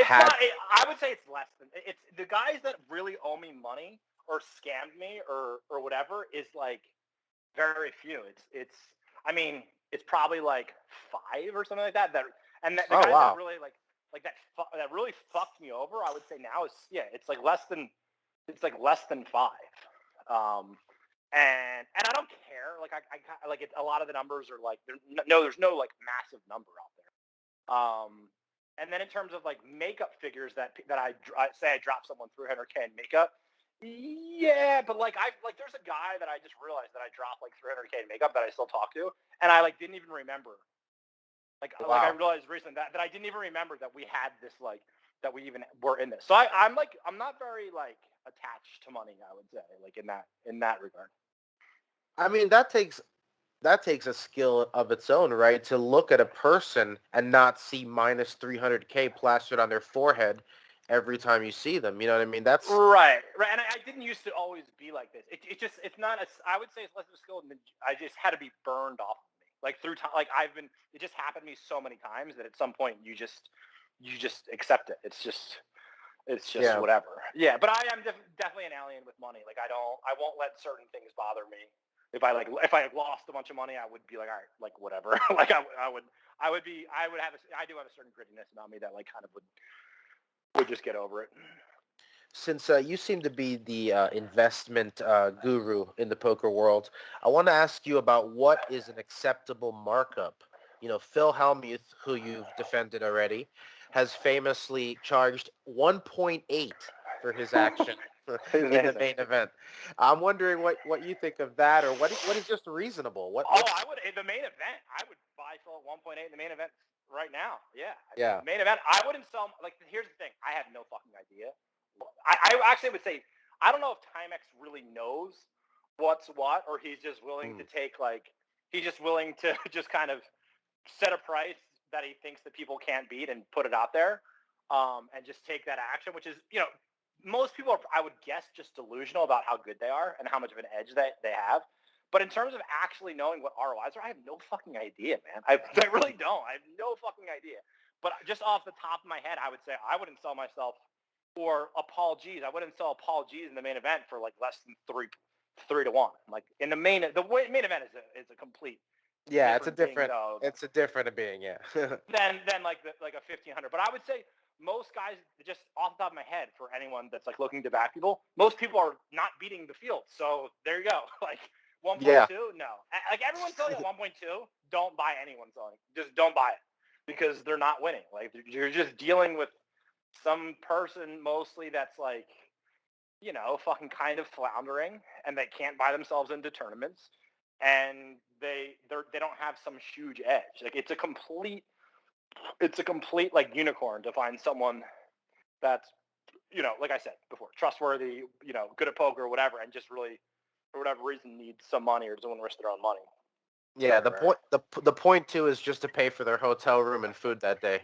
I would say it's less than it's the guys that really owe me money or scammed me or whatever is like very few. I mean, it's probably like 5 or something like that. And the Oh, guys wow. that really that really fucked me over, I would say now is it's like less than 5. And I don't care. Like I like it. A lot of the numbers are like there's no like massive number out there. And then in terms of like makeup figures that I say I drop someone 300K in makeup. Yeah, but like there's a guy that I just realized that I dropped like 300K in makeup that I still talk to, and I like didn't even remember. Like I realized recently that I didn't even remember that we had this that we even were in this. So I'm not very like attached to money, I would say, like in that regard. I mean, that takes a skill of its own, right? To look at a person and not see minus 300K plastered on their forehead every time you see them. You know what I mean? That's right. And I didn't used to always be like this. It's not as, I would say it's less of a skill than I just had to be burned off of me. Like through time, like it just happened to me so many times that at some point you just accept it. It's just whatever. Yeah, but I am definitely an alien with money. Like I won't let certain things bother me. If I lost a bunch of money, I would be like, all right, like whatever. Like I do have a certain grittiness about me that like kind of would just get over it. since you seem to be the investment guru in the poker world, I want to ask you about what is an acceptable markup. You know, Phil Hellmuth, who you've defended already, has famously charged 1.8 for his action in the main event. I'm wondering what you think of that, or what is just reasonable. I would in the main event. I would buy Phil at 1.8 in the main event right now. Yeah. Yeah. Main event. I wouldn't sell. Like here's the thing. I have no fucking idea. I actually would say I don't know if Timex really knows what's what, or he's just willing to take he's just willing to just kind of set a price that he thinks that people can't beat and put it out there, and just take that action, which is most people are, I would guess, just delusional about how good they are and how much of an edge that they have. But in terms of actually knowing what ROIs are, I have no fucking idea, man. I really don't. I have no fucking idea. But just off the top of my head, I would say I wouldn't sell myself for a Paul G's. I wouldn't sell a Paul G's in the main event for like less than 3 to 1. Like in the main event is a complete it's a different being, yeah. than like a 1,500. But I would say most guys, just off the top of my head, for anyone that's like looking to back people, most people are not beating the field. So there you go. Like 1.2, no. Like everyone's selling at 1.2. Don't buy anyone selling. Just don't buy it because they're not winning. Like you're just dealing with some person mostly that's like, fucking kind of floundering, and they can't buy themselves into tournaments, and they don't have some huge edge. Like it's a complete like unicorn to find someone that's, like I said before, trustworthy, good at poker or whatever, and just really for whatever reason needs some money or doesn't want to risk their own money. Yeah, the point too is just to pay for their hotel room and food that day.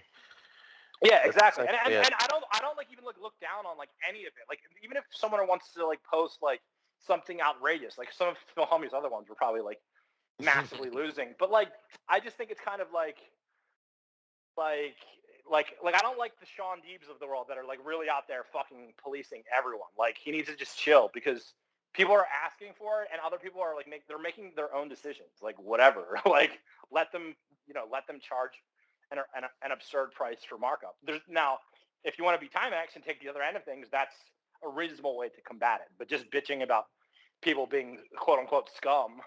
Yeah, exactly. And I don't like even look down on like any of it. Like even if someone wants to like post like something outrageous, like some of Phil Hellmuth's other ones were probably like massively losing. But like I just think it's kind of like I don't like the Shaun Deebs of the world that are like really out there fucking policing everyone. Like he needs to just chill because people are asking for it and other people are like they're making their own decisions. Like whatever. Like let them charge an absurd price for markup. Now, if you want to be Timex and take the other end of things, that's a reasonable way to combat it. But just bitching about people being quote unquote scum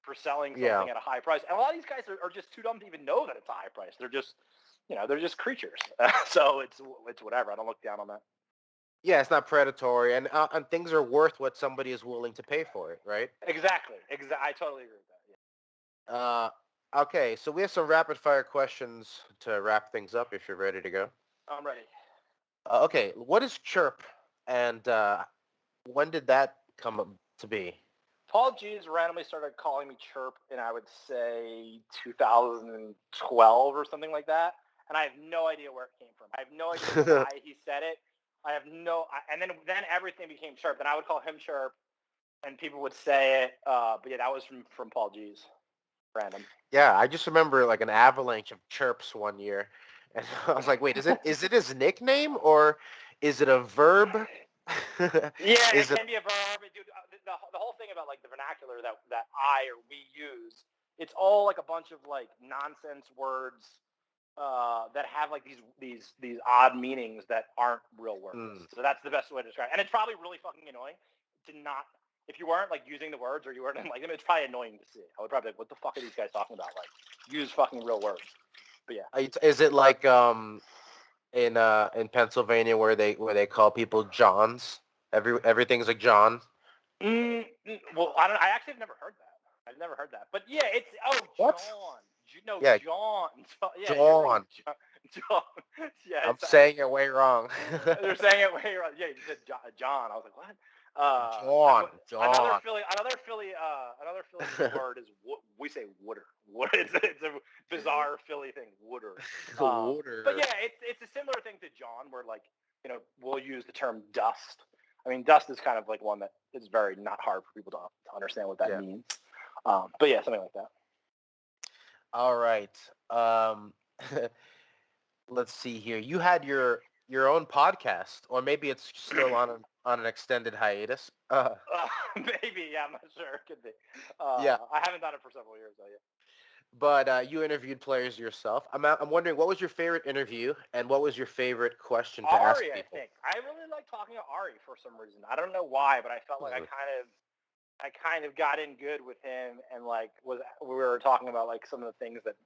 for selling something at a high price, and a lot of these guys are just too dumb to even know that it's a high price. They're just they're just creatures. So it's whatever. I don't look down on that. Yeah, it's not predatory, and things are worth what somebody is willing to pay for it, right? Exactly. I totally agree with that. Yeah. Okay, so we have some rapid fire questions to wrap things up if you're ready to go. I'm ready. Okay, what is chirp, and when did that come to be? Paul G's randomly started calling me chirp in, I would say, 2012 or something like that. And I have no idea where it came from. I have no idea why he said it. And then everything became chirp. And I would call him chirp, and people would say it. But yeah, that was from Paul G's. Random. Yeah, I just remember like an avalanche of chirps one year. And I was like, wait, is it his nickname or is it a verb? Yeah, it can be a verb. Dude, the whole thing about like the vernacular that I or we use, it's all like a bunch of like nonsense words that have like these odd meanings that aren't real words. So that's the best way to describe it. And it's probably really fucking annoying to not, if you weren't like using the words or you weren't like them, it's probably annoying to see. I would probably be like, what the fuck are these guys talking about? Like, use fucking real words. But yeah. Is it like in Pennsylvania where they call people Johns? Everything's like John. Well, I don't. I actually have never heard that. I've never heard that. But yeah, it's What? John. No, Yeah, John. Yeah, you're right. John. John. Yeah, I'm saying it way wrong. they're saying it way wrong. Yeah, you said John. I was like, what? John. Another Philly word is we say wooder. It's a bizarre Philly thing, wooder. Wooder. But yeah, it's a similar thing to John, where like we'll use the term dust. I mean, dust is kind of like one that is very not hard for people to understand what that means. But yeah, something like that. All right. Let's see here. You had your own podcast, or maybe it's still on an extended hiatus. Maybe, yeah, I'm not sure. It could be. Yeah. I haven't done it for several years, though. Yeah. But you interviewed players yourself. I'm wondering, what was your favorite interview, and what was your favorite question to ask Aria, people? I think. I really like talking to Ari for some reason. I don't know why, but I felt like I kind of got in good with him, and like we were talking about like some of the things that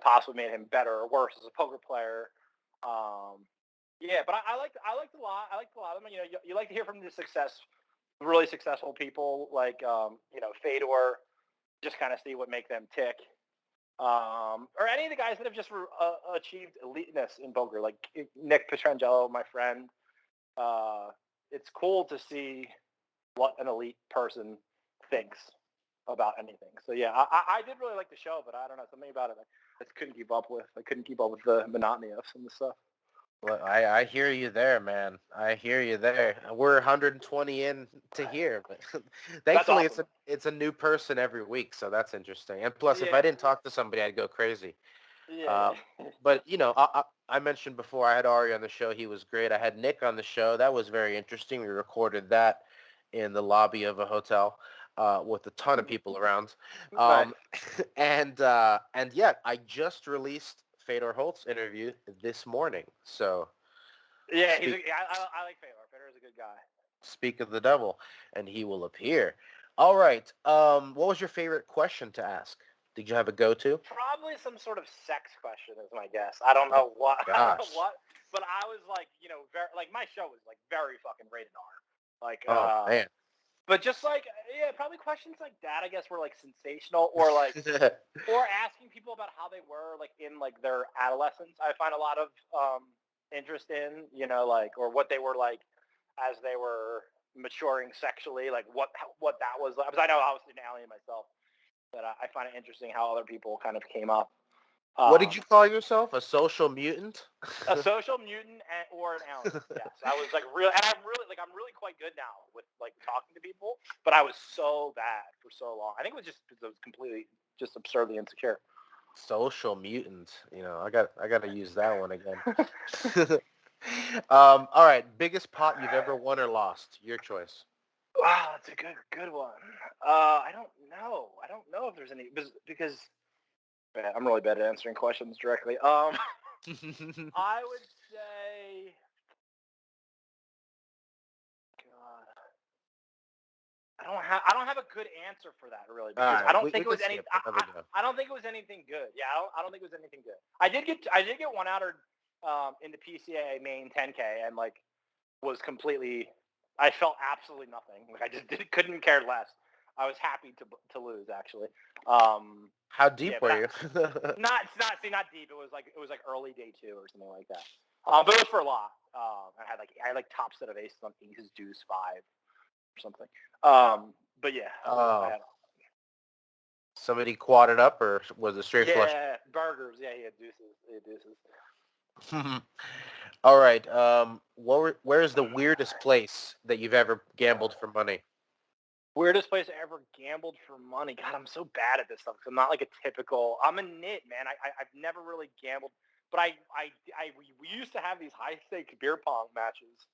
possibly made him better or worse as a poker player. Yeah, but I liked a lot. I liked a lot of them. You like to hear from the really successful people like Fedor, just kind of see what make them tick. Or any of the guys that have just achieved eliteness in poker, like Nick Petrangelo, my friend. It's cool to see what an elite person thinks about anything. So yeah, I did really like the show, but I don't know, something about it I just couldn't keep up with. I couldn't keep up with the monotony of some of the stuff. Well, I hear you there, man. I hear you there. We're 120 in to here, but thankfully awesome. it's a new person every week, so that's interesting. And plus, if I didn't talk to somebody, I'd go crazy. Yeah. But I mentioned before I had Aria on the show. He was great. I had Nick on the show. That was very interesting. We recorded that in the lobby of a hotel with a ton of people around. And yeah, I just released Fedor Holt's interview this morning. So yeah, I like Fedor. Fedor is a good guy. Speak of the devil, and he will appear. All right. What was your favorite question to ask? Did you have a go-to? Probably some sort of sex question is my guess. I don't know what. Gosh. I don't know what. But I was like, very, like my show was like very fucking rated R. Like, man. But just like, yeah, probably questions like that, I guess, were like sensational, or like, or asking people about how they were like in like their adolescence. I find a lot of interest in, like, or what they were like as they were maturing sexually, like what that was like. Because I know I was an alien myself, but I find it interesting how other people kind of came up. What did you call yourself? A social mutant? A social mutant or an alien. Yes, I was like real, and I'm really quite good now with like talking to people. But I was so bad for so long. I think it was just because I was completely just absurdly insecure. Social mutant. I got to use that one again. All right, biggest pot you've ever won or lost. Your choice. Wow, that's a good one. I don't know. I don't know if there's any because I'm really bad at answering questions directly. I would say, God, I don't have a good answer for that really, because I don't think it was any. I don't think it was anything good. Yeah, I don't think it was anything good. I did get one outed in the PCA main 10K, and like was completely. I felt absolutely nothing. Like I just couldn't care less. I was happy to lose actually. How deep were you? not deep. It was like early day 2 or something like that. But it was for a lot. I had like top set of aces on aces, deuce, 5 or something. But yeah. Somebody quadded up, or was it straight flush? Yeah, burgers. Yeah, he had deuces. All right. Where is the weirdest place that you've ever gambled for money? Weirdest place I ever gambled for money. God, I'm so bad at this stuff because I'm not like a typical. I'm a nit, man. I've never really gambled, but we used to have these high stakes beer pong matches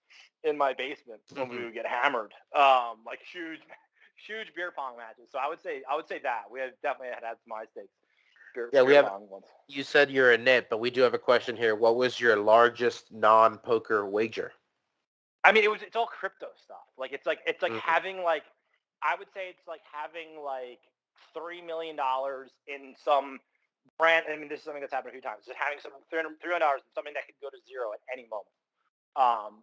in my basement when we would get hammered. Like huge beer pong matches. So I would say that we definitely had some high stakes. Yeah, we have. long ones. You said you're a nit, but we do have a question here. What was your largest non-poker wager? I mean, it's all crypto stuff. Like it's like Mm. having like, I would say it's like having like $3 million in some brand. I mean, this is something that's happened a few times. Just having some $300 in something that could go to zero at any moment.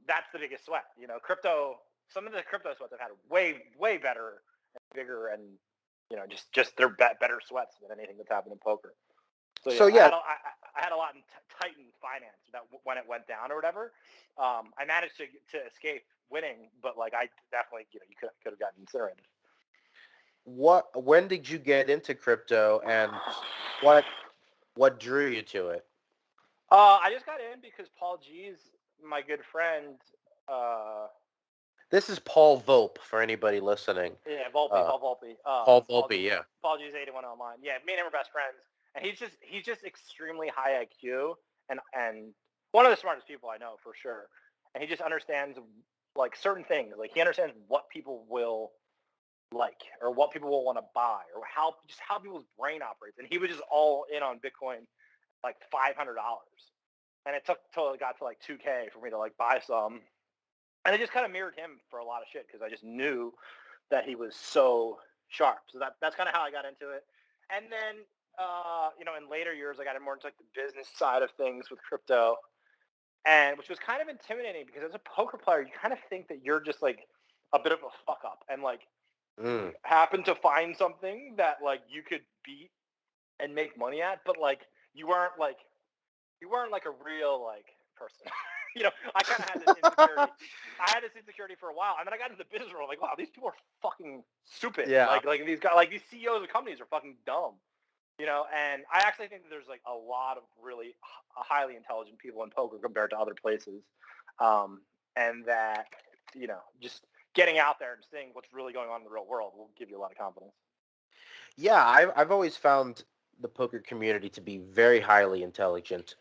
That's the biggest sweat. You know, crypto. Some of the crypto sweats I've had are way better and bigger, and you know, just they're better sweats than anything that's happened in poker. So yeah, I had a lot in Titan finance that when it went down or whatever. I managed to escape winning, but like I definitely, you could have gotten incinerated. When did you get into crypto, and what drew you to it? I just got in because Paul G's my good friend. This is Paul Volpe for anybody listening. Yeah, Paul Volpe. Paul Volpe, yeah. Paul G's 81 Online. Yeah, me and him are best friends, and he's just extremely high IQ and one of the smartest people I know for sure. And he just understands like certain things. Like he understands what people will like or what people will want to buy or how people's brain operates. And he was just all in on Bitcoin, like $500, and it took till it got to like 2K for me to like buy some. And I just kind of mirrored him for a lot of shit because I just knew that he was so sharp. So that's kind of how I got into it. And then, in later years, I got more into like the business side of things with crypto, and which was kind of intimidating because as a poker player, you kind of think that you're just like a bit of a fuck up and like happen to find something that like you could beat and make money at, but like you weren't like a real like person. I kind of had this insecurity. I had this insecurity for a while, and then I got into the business world. Like, wow, these people are fucking stupid. Yeah. Like these guys, like these CEOs of companies are fucking dumb. And I actually think that there's like a lot of really highly intelligent people in poker compared to other places, and that just getting out there and seeing what's really going on in the real world will give you a lot of confidence. Yeah, I've always found the poker community to be very highly intelligent.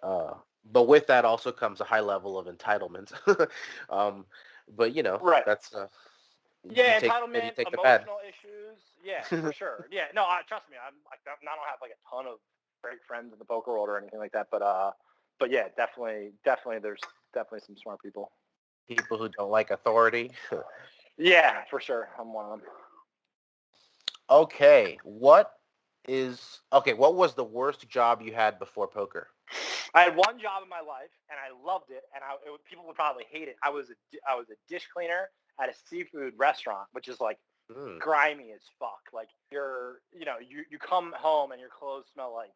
But with that also comes a high level of entitlement. But right. That's entitlement, you take emotional issues. Yeah, for sure. Yeah, no, trust me. I don't have like a ton of great friends in the poker world or anything like that. But yeah, definitely, there's definitely some smart people. People who don't like authority. Yeah, for sure. I'm one of them. Okay, what was the worst job you had before poker? I had one job in my life, and I loved it, and people would probably hate it. I was a dish cleaner at a seafood restaurant, which is like grimy as fuck. Like you come home and your clothes smell like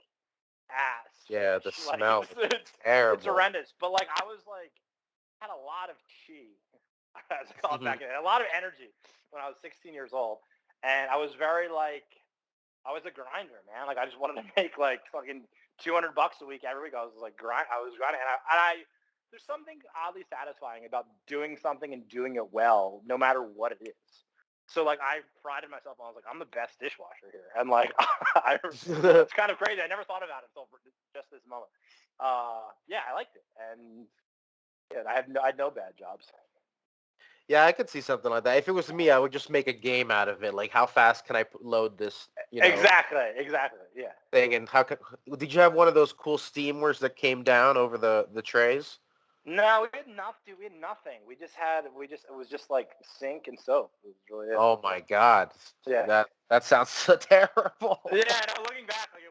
ass. Yeah, the smell. It's terrible. It's horrendous. But like I was like had a lot of chi, as I call it back in, a lot of energy when I was 16 years old, and I was very like. I was a grinder, man. Like I just wanted to make like fucking $200 a week every week. I was like I was grinding, and I there's something oddly satisfying about doing something and doing it well, no matter what it is. So like I prided myself on. I was like, I'm the best dishwasher here, and like it's kind of crazy. I never thought about it until just this moment. Yeah, I liked it, and yeah, I had no bad jobs. Yeah, I could see something like that. If it was me, I would just make a game out of it. Like, how fast can I load this? Exactly. Yeah. Thing, and did you have one of those cool steamers that came down over the trays? No, we had nothing. It was just like sink and soap. It was really it. Oh my God. Yeah. That sounds so terrible. Yeah. No, looking back, like it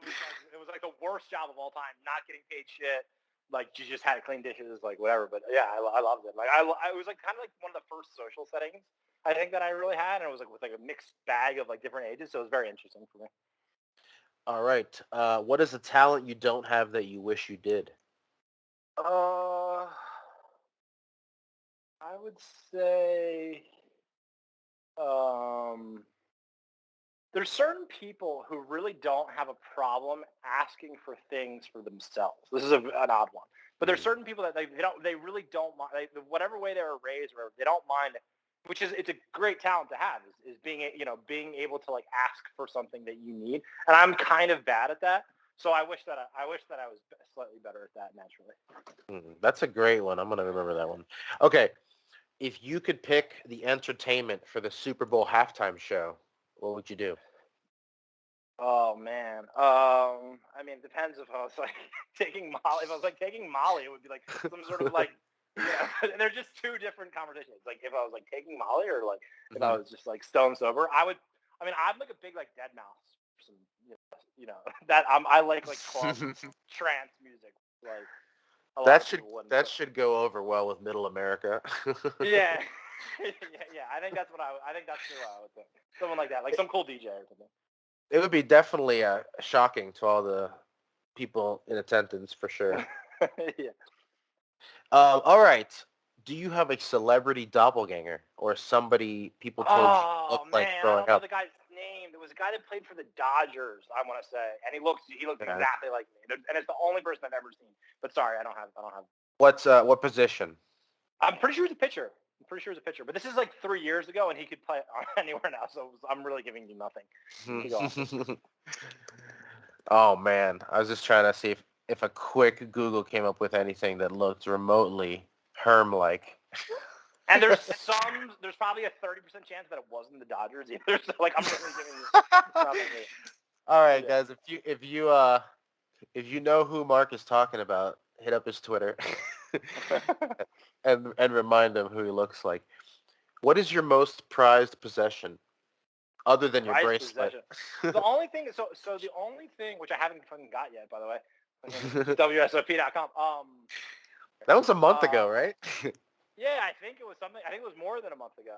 was like the worst job of all time. Not getting paid shit. Like you just had to clean dishes, like whatever. But yeah, I loved it. Like I was like kind of like one of the first social settings I think that I really had, and it was like with like a mixed bag of like different ages. So it was very interesting for me. All right. What is a talent you don't have that you wish you did? I would say there's certain people who really don't have a problem asking for things for themselves. This is an odd one, but there's certain people that they really don't mind. Whatever way they were raised, or they don't mind. Which is it's a great talent to have is being able to like ask for something that you need. And I'm kind of bad at that. So I wish that I was slightly better at that naturally. That's a great one. I'm going to remember that one. Okay. If you could pick the entertainment for the Super Bowl halftime show, what would you do? Oh man. I mean, it depends if I was like taking Molly. If I was like taking Molly, it would be like some sort of like, and they're just two different conversations. Like if I was like taking Molly or like if I was just like stone sober, I'm like a big like dead mouse. Some, that I like club trance music. Like that should go over well with Middle America. Yeah. yeah. I think that's who I would think. Someone like that, like some cool DJ or something. It would be definitely shocking to all the people in attendance for sure. Yeah. All right. Do you have a celebrity doppelganger or somebody people told you looked like growing I don't know up? the guy's name. There was a guy that played for the Dodgers, I want to say, and he looked exactly like me. And it's the only person I've ever seen. But sorry, I don't have. What position? I'm pretty sure he's a pitcher. But this is like 3 years ago, and he could play anywhere now. So I'm really giving you nothing. Oh man, I was just trying to see if a quick Google came up with anything that looked remotely Herm-like. And there's probably a 30% chance that it wasn't the Dodgers either. So like I'm really giving you nothing here. All right, guys, if you know who Mark is talking about, hit up his Twitter and remind him who he looks like. What is your most prized possession, other than your bracelet? The only thing, the only thing which I haven't fucking got yet, by the way, WSOP.com. That was a month ago, right? Yeah, I think it was something. I think it was more than a month ago.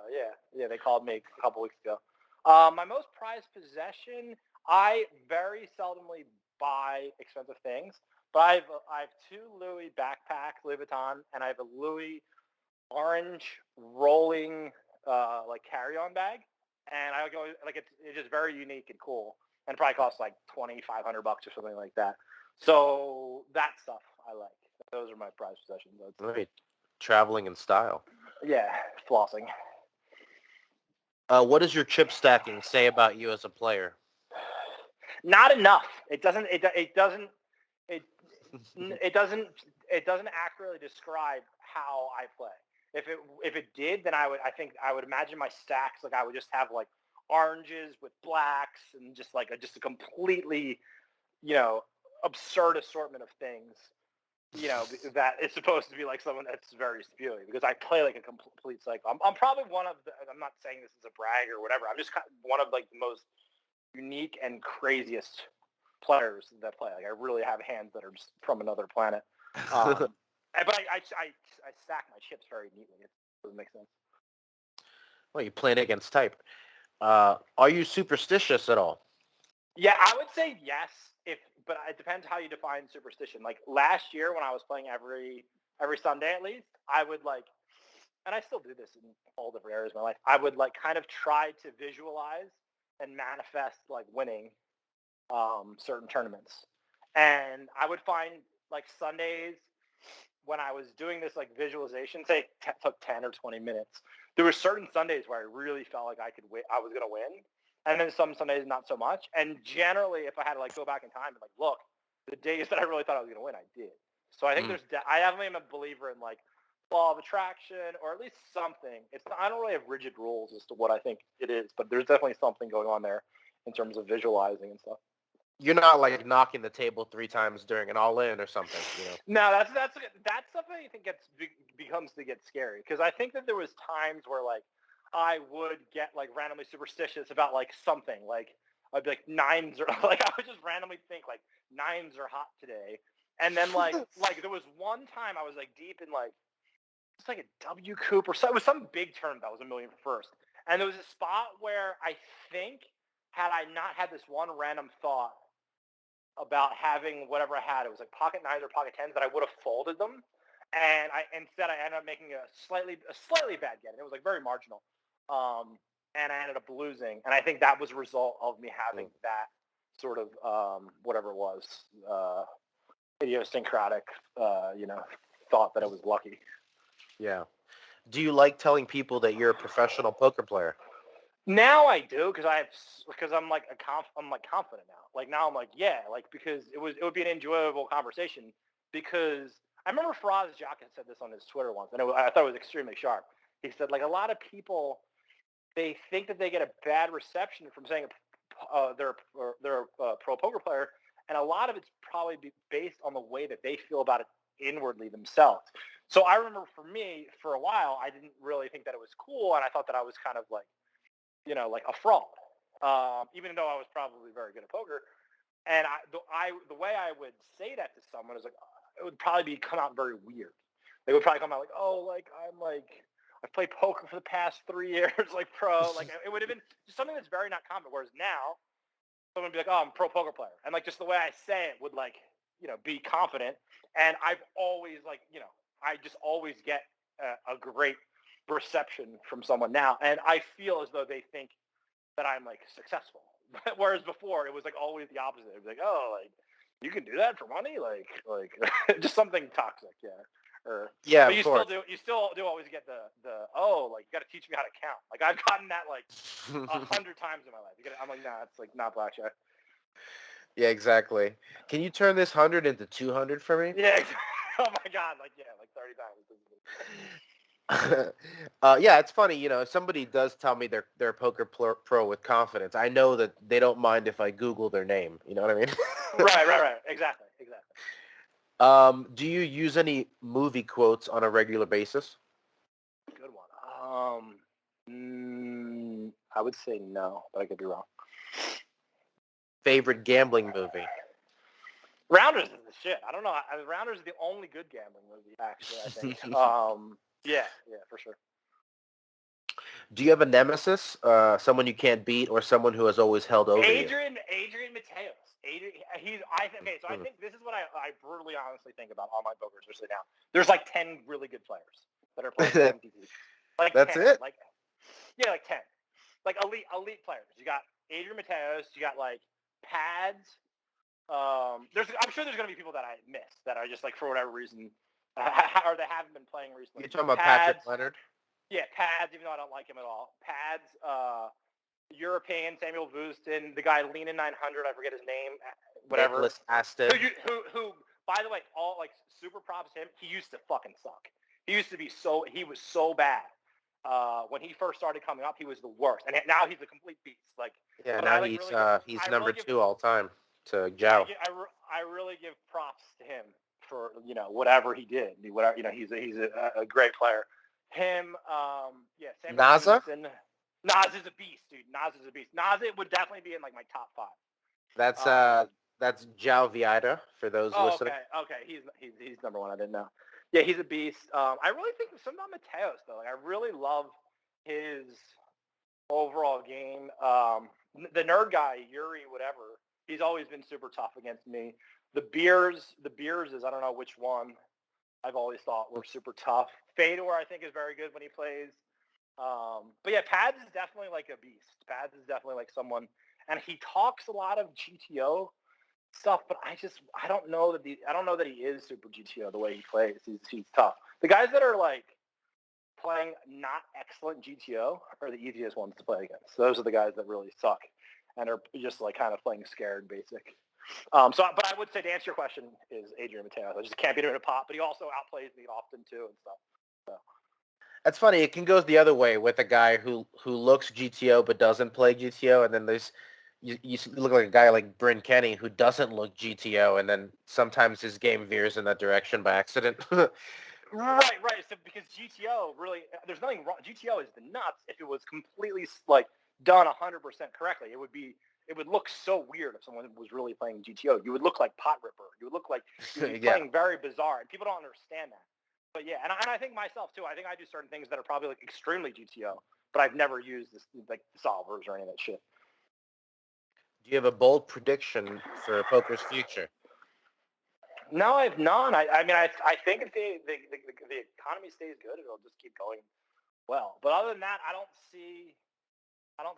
Yeah, they called me a couple weeks ago. My most prized possession. I very seldomly buy expensive things, but I have two Louis backpacks, Louis Vuitton, and I have a Louis orange rolling like carry-on bag, and I go like it's just very unique and cool, and probably costs like $2,500 or something like that. So that stuff I like. Those are my prized possessions. Right. Traveling in style. Yeah, flossing. What does your chip stacking say about you as a player? Not enough. It doesn't accurately describe how I play. If it did, then I would imagine my stacks like I would just have like oranges with blacks and just like a completely absurd assortment of things. That it's supposed to be like someone that's very spewy because I play like a complete cycle. I'm probably one of the, I'm not saying this is a brag or whatever. I'm just one of like the most unique and craziest players that play. Like I really have hands that are just from another planet. But I stack my chips very neatly. It doesn't make sense. Well, you playing against type. Are you superstitious at all? Yeah, I would say yes. But it depends how you define superstition. Like last year when I was playing every Sunday at least, I would like, and I still do this in all different areas of my life. I would like kind of try to visualize and manifest like winning certain tournaments. And I would find like Sundays when I was doing this like visualization, say took 10 or 20 minutes. There were certain Sundays where I really felt like I was going to win. And then some Sundays, not so much. And generally, if I had to like go back in time and like look, the days that I really thought I was going to win, I did. So I think I definitely am a believer in like law of attraction or at least something. I don't really have rigid rules as to what I think it is, but there's definitely something going on there in terms of visualizing and stuff. You're not like knocking the table 3 times during an all-in or something, No, that's something I think becomes to get scary because I think that there was times where like I would get like randomly superstitious about like something like I'd be like nines or like I would just randomly think like nines are hot today, and then like there was one time I was like deep in like it's like a W Coop or so it was some big term that was $1 million first, and there was a spot where I think had I not had this one random thought about having whatever I had, it was like pocket nines or pocket tens that I would have folded them, and instead I ended up making a slightly bad get, and it was like very marginal. And I ended up losing. And I think that was a result of me having that sort of, whatever it was, idiosyncratic, thought that I was lucky. Yeah. Do you like telling people that you're a professional poker player? Now I do because I'm like confident now. Like now I'm like, yeah, like because it would be an enjoyable conversation because I remember Faraz Jaka said this on his Twitter once, and I thought it was extremely sharp. He said like a lot of people, they think that they get a bad reception from saying they're a pro poker player, And a lot of it's probably based on the way that they feel about it inwardly themselves. So I remember for me, for a while, I didn't really think that it was cool, and I thought that I was kind of like, like a fraud, even though I was probably very good at poker. And the way I would say that to someone is like, it would probably come out very weird. They would probably come out like, oh, like I've played poker for the past 3 years, like pro. Like it would have been just something that's very not common. Whereas now, someone would be like, oh, I'm a pro poker player, and like just the way I say it would be confident. And I've always I just always get a great reception from someone now, and I feel as though they think that I'm like successful. Whereas before it was like always the opposite. It was like, oh, like you can do that for money, like just something toxic, yeah. Or Yeah, but of you course. still do always get the oh, like you got to teach me how to count. Like I've gotten that like 100 times in my life. I'm like, nah, it's like not blackjack. Yeah, exactly. Can you turn this 100 into 200 for me? Yeah. Oh my god, like 30 times. Yeah, it's funny. If somebody does tell me they're a poker pro with confidence, I know that they don't mind if I Google their name. You know what I mean? Right. Exactly. Do you use any movie quotes on a regular basis? Good one. I would say no, but I could be wrong. Favorite gambling movie? Rounders is the shit. I don't know. Rounders is the only good gambling movie, actually, I think. Yeah, for sure. Do you have a nemesis, someone you can't beat, or someone who has always held over you? Adrian Mateos. I think this is what I brutally honestly think about online poker, especially now. There's like 10 really good players that are playing MTT. Like That's 10, it? like 10. Like elite players. You got Adrian Mateos, you got like Pads. I'm sure there's gonna be people that I missed that are just like for whatever reason or they haven't been playing recently. You're talking about Pads, Patrick Leonard? Yeah, Pads, even though I don't like him at all. Pads, European, Samuel Vooston, the guy Lena 900, I forget his name, whatever. Nicholas Aston. Who, by the way, all like super props to him. He used to fucking suck. He was so bad. When he first started coming up, he was the worst, and now he's a complete beast. Like, Yeah, now he's number 2 all time to Zhao. I really give props to him for whatever he did. He's a great player. Him, Samuel Naza? Vooston. Naz is a beast, dude. Naz is a beast. Naz it would definitely be in like my top 5. That's Zhao Vieira for those listening. Okay. He's number 1. I didn't know. Yeah, he's a beast. I really think something about Mateos though. Like, I really love his overall game. The nerd guy, Yuri, whatever. He's always been super tough against me. The beers is I don't know which one. I've always thought were super tough. Fedor, I think, is very good when he plays. But yeah, Pads is definitely like a beast. Pads is definitely like someone, and he talks a lot of GTO stuff, but I don't know that he is super GTO the way he plays. He's tough. The guys that are like playing not excellent GTO are the easiest ones to play against. Those are the guys that really suck and are just like kind of playing scared basic. But I would say to answer your question is Adrian Mateos. I just can't beat him in a pot, but he also outplays me often too and stuff. So. That's funny. It can go the other way with a guy who looks GTO but doesn't play GTO, and then there's you look like a guy like Bryn Kenny who doesn't look GTO, and then sometimes his game veers in that direction by accident. Right. So because GTO really, there's nothing wrong. GTO is the nuts. If it was completely like done 100% correctly, it would look so weird if someone was really playing GTO. You would look like Pot Ripper. You would look like you'd be playing very bizarre, and people don't understand that. But yeah, and I think myself too. I think I do certain things that are probably like extremely GTO, but I've never used this like solvers or any of that shit. Do you have a bold prediction for poker's future? No, I have none. I mean, I think if the economy stays good, it'll just keep going well. But other than that, I don't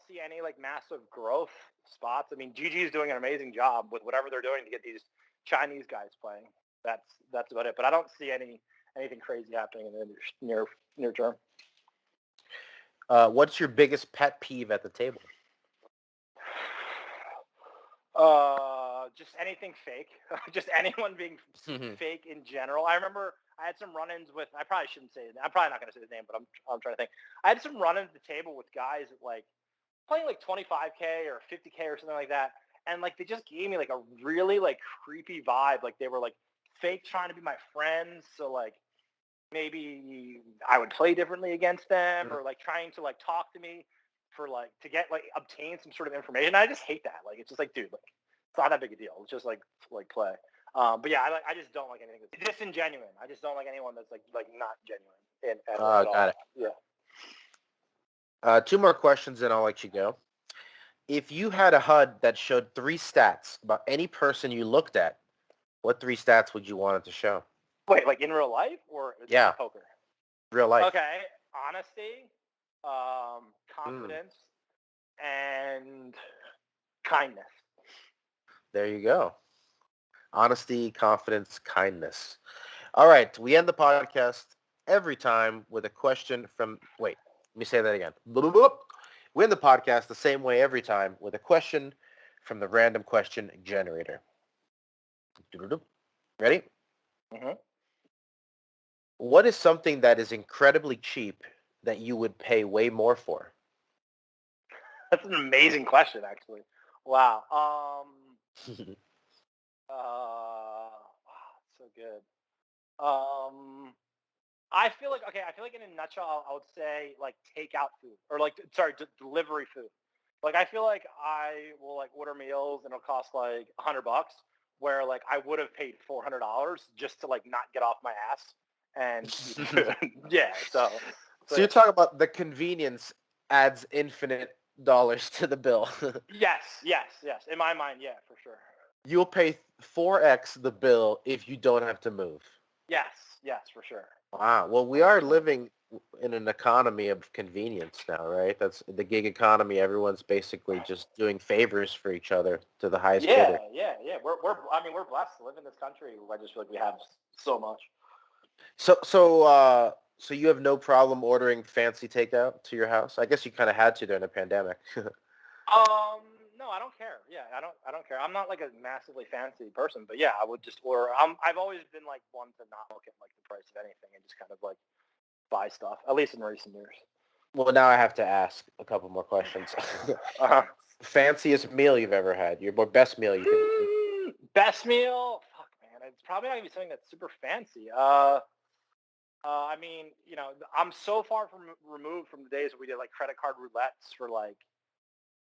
see any like massive growth spots. I mean, GG is doing an amazing job with whatever they're doing to get these Chinese guys playing. That's about it. But I don't see anything crazy happening in the near term. What's your biggest pet peeve at the table? Just anything fake. Just anyone being fake in general. I remember I had some run-ins with. I probably shouldn't say. I'm probably not going to say his name, but I'm trying to think. I had some run-ins at the table with guys that like playing like 25K or 50K or something like that, and like they just gave me like a really like creepy vibe. Like they were like fake trying to be my friends, so like maybe I would play differently against them, or like trying to like talk to me for like to get like obtain some sort of information. I just hate that. Like it's just like, dude, like it's not that big a deal. It's just like play. But yeah, I just don't like anything that's disingenuine. I just don't like anyone that's like not genuine at all. Got it. Yeah. 2 more questions, and I'll let you go. If you had a HUD that showed 3 stats about any person you looked at, what 3 stats would you want it to show? Wait, like in real life or Yeah. poker? Real life. Okay, honesty, confidence, and kindness. There you go. Honesty, confidence, kindness. All right, we end the podcast every time with a question from... Wait, let me say that again. We end the podcast the same way every time with a question from the random question generator. Ready? Mm-hmm. What is something that is incredibly cheap that you would pay way more for? That's an amazing question, actually. Wow. So good. I feel like in a nutshell, I would say like takeout food or like delivery food. Like I feel like I will like order meals and it'll cost like $100, where like I would have paid $400 just to like not get off my ass and yeah. So you're talking about the convenience adds infinite dollars to the bill. Yes. In my mind, yeah, for sure. You'll pay 4x the bill if you don't have to move. Yes, for sure. Wow. Well, we are living in an economy of convenience now, right? That's the gig economy. Everyone's basically just doing favors for each other to the highest bidder. Yeah. We're blessed to live in this country. I just feel like we have so much. So you have no problem ordering fancy takeout to your house? I guess you kind of had to during the pandemic. No, I don't care. Yeah, I don't care. I'm not like a massively fancy person, but yeah, I would just order. I've always been like one to not look at like the price of anything and just kind of like buy stuff, at least in recent years. Well, now I have to ask a couple more questions. Fanciest meal you've ever had? Your best meal you can... Best meal? Fuck, man. It's probably not going to be something that's super fancy. I mean, you know, I'm so far removed from the days where we did like credit card roulettes for like,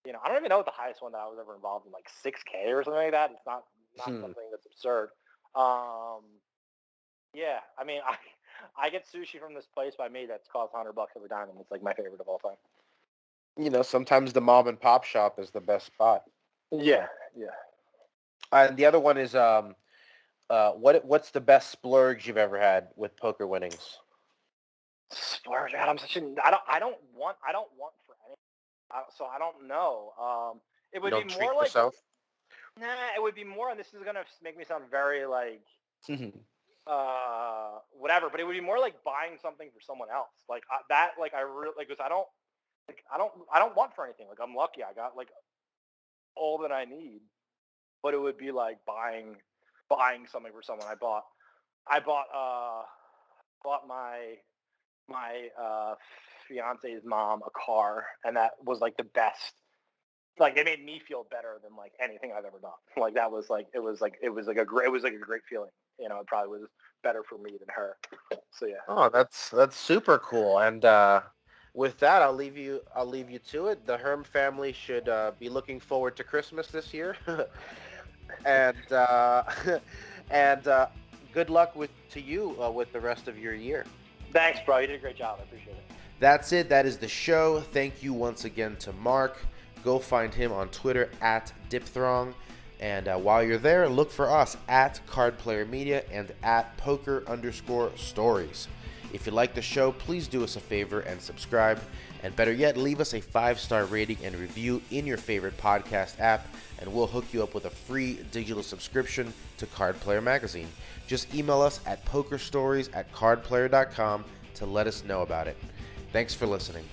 you know, I don't even know what the highest one that I was ever involved in, like 6K or something like that. It's not something that's absurd. Yeah, I mean, I get sushi from this place by me that's cost $100 every time, and it's like my favorite of all time. You know, sometimes the mom and pop shop is the best spot. Yeah. And the other one is what's the best splurge you've ever had with poker winnings? Splurge? God, I don't want for any. So I don't know. It would be more like yourself? Nah. It would be more, and this is gonna make me sound very like whatever, but it would be more like buying something for someone else. Like that. Like I really like because I don't want for anything. Like I'm lucky. I got like all that I need, but it would be like buying something for someone. I bought my fiance's mom a car, and that was like the best. Like it made me feel better than like anything I've ever done. Like that was like it was like a great feeling. You know, it probably was better for me than her. So yeah. Oh, that's super cool. And with that, I'll leave you to it. The Herm family should be looking forward to Christmas this year. and good luck to you with the rest of your year. Thanks, bro. You did a great job. I appreciate it. That's it. That is the show. Thank you once again to Mark. Go find him on Twitter at Dipthrong. And while you're there, look for us at Card Player Media and at poker_stories. If you like the show, please do us a favor and subscribe. And better yet, leave us a 5-star rating and review in your favorite podcast app, and we'll hook you up with a free digital subscription to Card Player Magazine. Just email us at pokerstories@cardplayer.com to let us know about it. Thanks for listening.